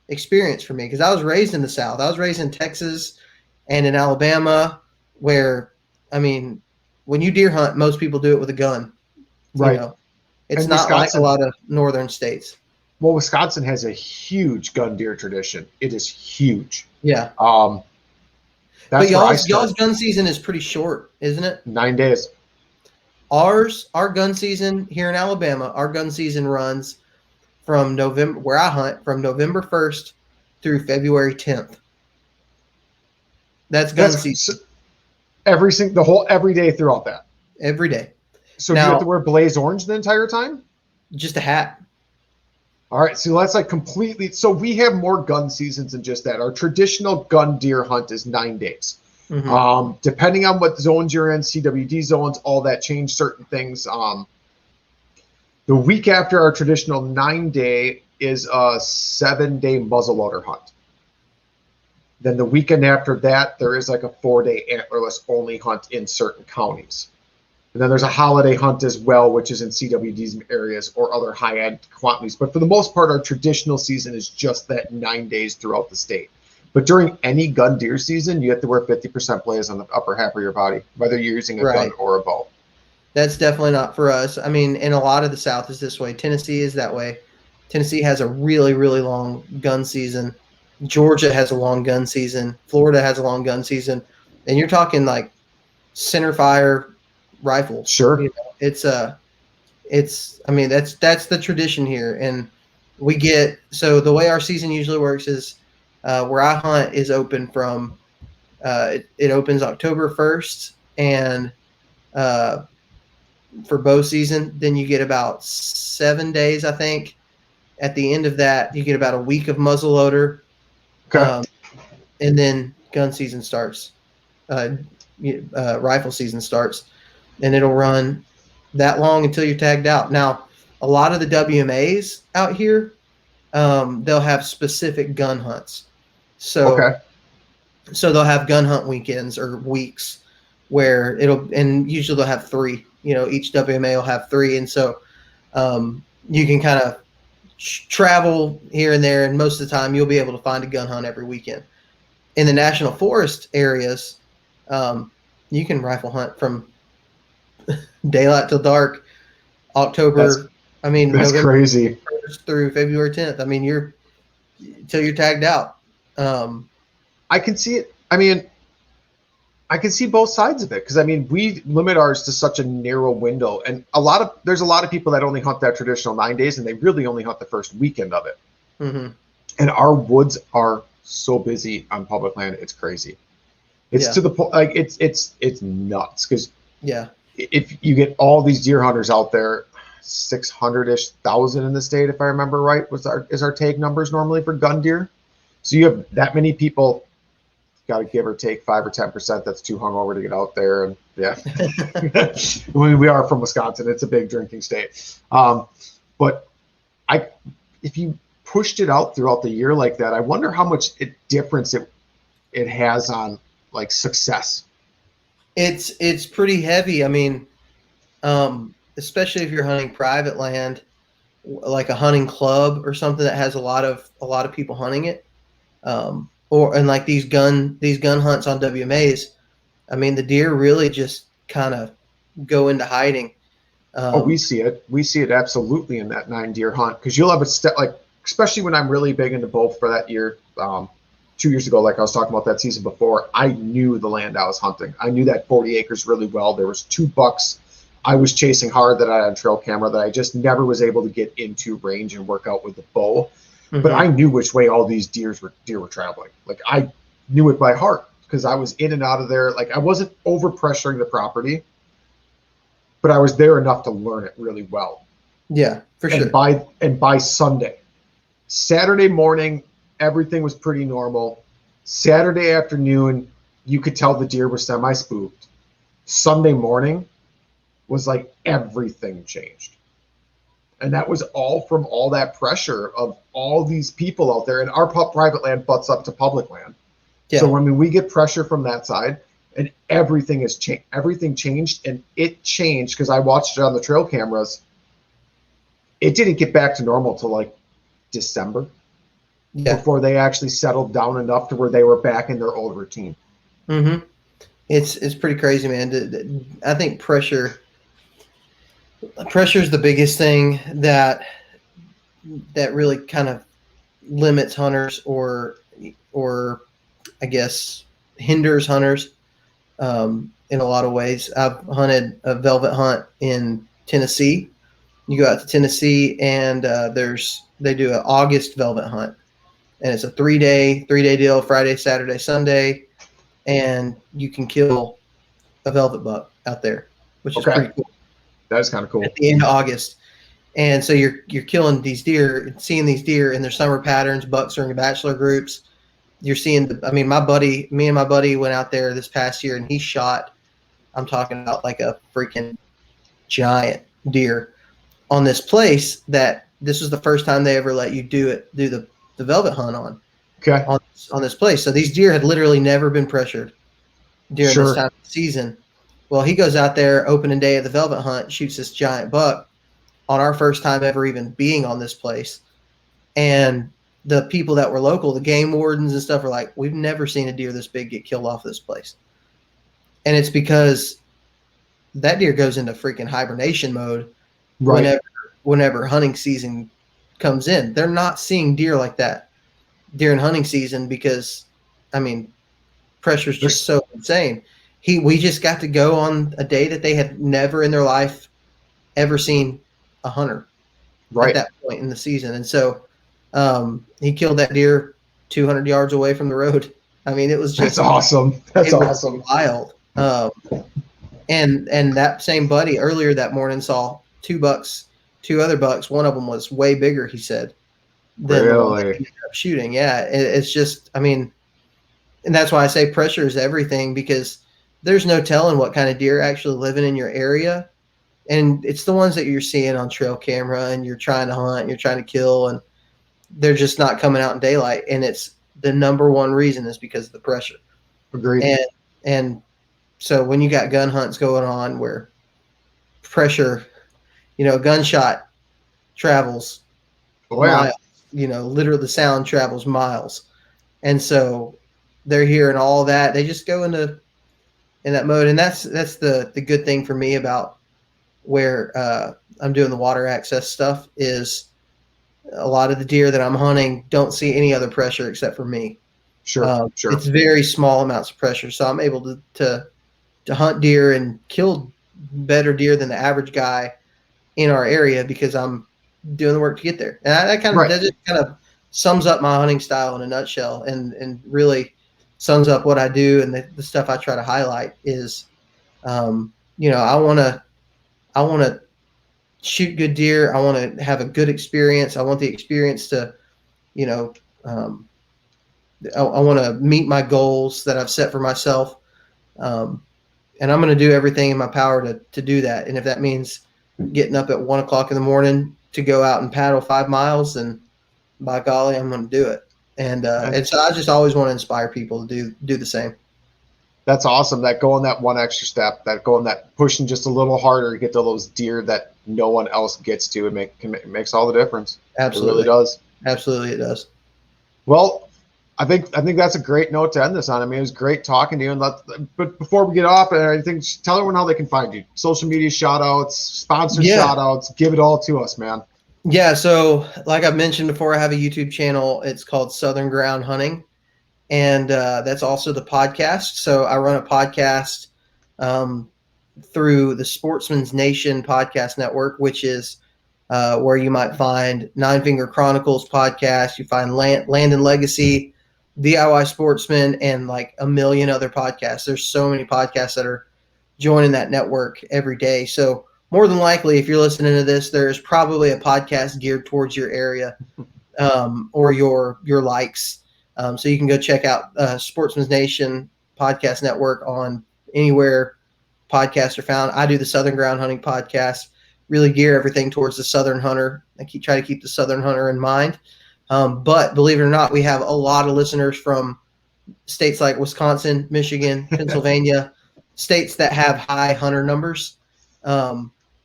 experience for me. Because I was raised in the South. I was raised in Texas and in Alabama, where, I mean, when you deer hunt, most people do it with a gun. Right. It's And not like a Wisconsin- lot of northern states. Well, Wisconsin has a huge gun deer tradition. It is huge. Yeah. That's But where I y'all's start. gun season is pretty short, isn't it? 9 days. Our gun season here in Alabama, our gun season runs from November, where I hunt, from November 1st through February 10th. That's gun season. Every day throughout that. Every day. So do you have to wear blaze orange the entire time? Just a hat. All right, so that's like completely. So we have more gun seasons than just that. Our traditional gun deer hunt is 9 days. Mm-hmm. Depending on what zones you're in, CWD zones, all that change certain things. The week after our traditional 9-day is a 7-day muzzleloader hunt. Then the weekend after that, there is like a 4-day antlerless only hunt in certain counties. And then there's a holiday hunt as well, which is in CWD's areas or other high-end quantities. But for the most part, our traditional season is just that 9 days throughout the state. But during any gun deer season, you have to wear 50% blaze on the upper half of your body, whether you're using a gun or a bow. That's definitely not for us. I mean, and a lot of the South is this way. Tennessee is that way. Tennessee has a really, really long gun season. Georgia has a long gun season. Florida has a long gun season. And you're talking like center fire rifles. Sure. It's I mean, that's the tradition here. And so the way our season usually works is where I hunt is open from it opens October 1st, and for bow season, then you get about 7 days, I think. At the end of that, you get about a week of muzzleloader. Okay. And then gun season starts. Rifle season starts, and it'll run that long until you're tagged out. Now, a lot of the WMAs out here, they'll have specific gun hunts. So they'll have gun hunt weekends or weeks where and usually they'll have 3. Each WMA will have 3, and so you can kind of travel here and there, and most of the time you'll be able to find a gun hunt every weekend. In the national forest areas, you can rifle hunt from daylight till dark, November crazy 1st through February 10th. I mean, till you're tagged out. I can see it. I mean, I can see both sides of it, because I mean, we limit ours to such a narrow window, and there's a lot of people that only hunt that traditional 9 days, and they really only hunt the first weekend of it. Mm-hmm. And our woods are so busy on public land, it's crazy. It's to the point, like it's nuts, because if you get all these deer hunters out there, 600,000 in the state, if I remember right, is our tag numbers normally for gun deer. So you have that many people. Got to give or take 5 or 10% that's too hungover to get out there. And we are from Wisconsin. It's a big drinking state. But if you pushed it out throughout the year like that, I wonder how much difference it has on like success. It's pretty heavy. I mean, especially if you're hunting private land, like a hunting club or something that has a lot of people hunting it. And like these gun hunts on WMAs, I mean, the deer really just kind of go into hiding. We see it. We see it absolutely in that 9 deer hunt, because you'll have a step, like, especially when I'm really big into both for that year. 2 years ago, like I was talking about that season before, I knew the land I was hunting. I knew that 40 acres really well. There was 2 bucks I was chasing hard that I had on trail camera that I just never was able to get into range and work out with the bow. Mm-hmm. But I knew which way all these deer were traveling. Like, I knew it by heart because I was in and out of there. Like, I wasn't over pressuring the property, but I was there enough to learn it really well. Yeah, for sure. And by Saturday morning, everything was pretty normal. Saturday afternoon, you could tell the deer were semi-spooked. Sunday morning was like everything changed. And that was all from all that pressure of all these people out there. And our private land butts up to public land. Yeah. So, I mean, we get pressure from that side, and everything has changed. Everything changed, and it changed because I watched it on the trail cameras. It didn't get back to normal till like December. Yeah. Before they actually settled down enough to where they were back in their old routine. Mm-hmm. It's pretty crazy, man. I think pressure is the biggest thing that really kind of limits hunters or I guess hinders hunters in a lot of ways. I've hunted a velvet hunt in Tennessee. You go out to Tennessee and they do an August velvet hunt. And it's a 3-day deal, Friday, Saturday, Sunday, and you can kill a velvet buck out there, which is pretty cool. That is kind of cool. At the end of August. And so you're killing these deer, seeing these deer in their summer patterns. Bucks are in bachelor groups. You're seeing, me and my buddy went out there this past year, and he shot, I'm talking about like a freaking giant deer on this place that this was the first time they ever let you do the velvet hunt on this place. So these deer had literally never been pressured during this time of the season. Well, he goes out there opening day of the velvet hunt, shoots this giant buck on our first time ever even being on this place. And the people that were local, the game wardens and stuff, are like, we've never seen a deer this big get killed off this place. And it's because that deer goes into freaking hibernation mode whenever hunting season comes in. They're not seeing deer like that during hunting season because, I mean, pressure's just so insane. We just got to go on a day that they had never in their life ever seen a hunter at that point in the season. And so he killed that deer 200 yards away from the road. I mean, it was just awesome. That's awesome. Wild. And that same buddy earlier that morning saw 2 other bucks. One of them was way bigger, he said, than the one that he ended up shooting. Yeah, it's just, I mean, and that's why I say pressure is everything, because there's no telling what kind of deer actually living in your area. And it's the ones that you're seeing on trail camera and you're trying to hunt and you're trying to kill, and they're just not coming out in daylight. And it's the number one reason is because of the pressure. Agreed. And so when you got gun hunts going on where pressure, a gunshot travels miles, literally the sound travels miles. And so they're hearing all that. They just go in that mode. And that's the good thing for me about where I'm doing the water access stuff is a lot of the deer that I'm hunting don't see any other pressure except for me. Sure. It's very small amounts of pressure. So I'm able to hunt deer and kill better deer than the average guy in our area because I'm doing the work to get there. And that just kind of sums up my hunting style in a nutshell, and really sums up what I do. And the stuff I try to highlight is, I want to shoot good deer. I want to have a good experience. I want the experience to, I want to meet my goals that I've set for myself. And I'm going to do everything in my power to do that. And if that means getting up at 1 o'clock in the morning to go out and paddle 5 miles, then by golly, I'm going to do it. And so I just always want to inspire people to do the same. That's awesome. That going that one extra step, that pushing just a little harder to get to those deer that no one else gets to, it makes all the difference. Absolutely. It really does. Absolutely, it does. Well, I think that's a great note to end this on. I mean, it was great talking to you. But before we get off, I think tell everyone how they can find you. Social media shout outs, sponsor shout outs, give it all to us, man. Yeah. So like I've mentioned before, I have a YouTube channel. It's called Southern Ground Hunting. And that's also the podcast. So I run a podcast through the Sportsman's Nation podcast network, which is where you might find Nine Finger Chronicles podcast. You find Land and Legacy, DIY Sportsman, and like a million other podcasts. There's so many podcasts that are joining that network every day. So more than likely, if you're listening to this, there's probably a podcast geared towards your area or your likes. So you can go check out Sportsman's Nation podcast network on anywhere podcasts are found. I do the Southern Ground Hunting podcast, really gear everything towards the Southern hunter. I try to keep the Southern hunter in mind. But believe it or not, we have a lot of listeners from states like Wisconsin, Michigan, Pennsylvania, states that have high hunter numbers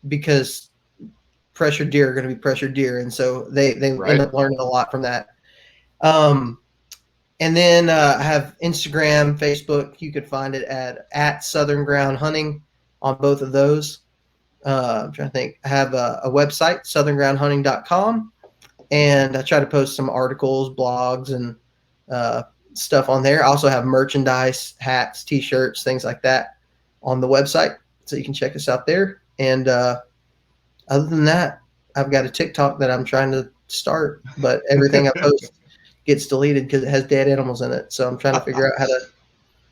because pressured deer are going to be pressured deer. And so they end up learning a lot from that. And then I have Instagram, Facebook. You could find it at Southern Ground Hunting on both of those. I'm trying to think. I have a website, southerngroundhunting.com, and I try to post some articles, blogs, and stuff on there. I also have merchandise, hats, T-shirts, things like that on the website, so you can check us out there. And other than that, I've got a TikTok that I'm trying to start, but everything I post gets deleted because it has dead animals in it. So I'm trying to figure out how to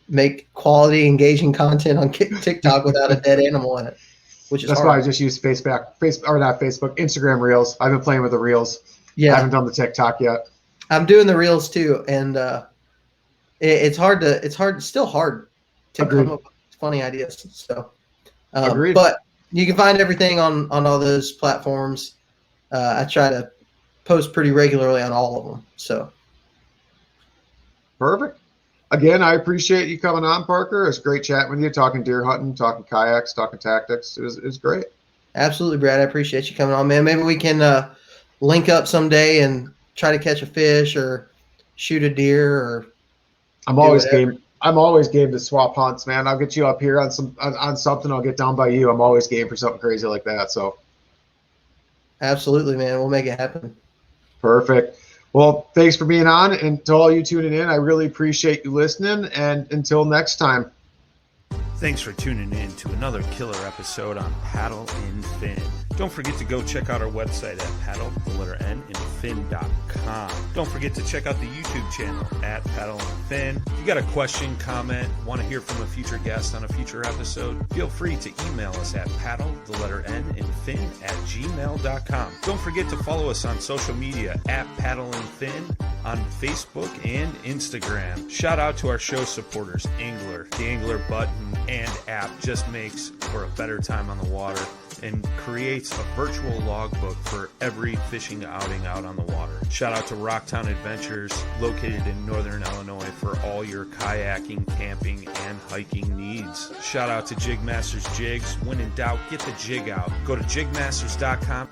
make quality, engaging content on TikTok without a dead animal in it, which is that's hard. why I just use Instagram Reels. I've been playing with the Reels. Yeah, I haven't done the TikTok yet. I'm doing the Reels too, and it's still hard to come up with funny ideas. So, but you can find everything on all those platforms. I try to post pretty regularly on all of them. So. Perfect. Again, I appreciate you coming on, Parker. It's great chatting with you, talking deer hunting, talking kayaks, talking tactics. It was great. Absolutely, Brad. I appreciate you coming on, man. Maybe we can link up someday and try to catch a fish or shoot a deer or. I'm always game. I'm always game to swap hunts, man. I'll get you up here on something. I'll get down by you. I'm always game for something crazy like that. So. Absolutely, man. We'll make it happen. Perfect. Well, thanks for being on, and to all you tuning in, I really appreciate you listening, and until next time. Thanks for tuning in to another killer episode on Paddle and Fin. Don't forget to go check out our website at paddle_and_fin.com. Don't forget to check out the YouTube channel at Paddle and Fin. If you got a question, comment, want to hear from a future guest on a future episode, feel free to email us at paddle_and_fin@gmail.com. Don't forget to follow us on social media at Paddle and Fin on Facebook and Instagram. Shout out to our show supporters, Angler. The Angler button and app just makes for a better time on the water and creates a virtual logbook for every fishing outing out on the water. Shout out to Rocktown Adventures, located in Northern Illinois, for all your kayaking, camping, and hiking needs. Shout out to Jig Masters Jigs. When in doubt, get the jig out. Go to jigmasters.com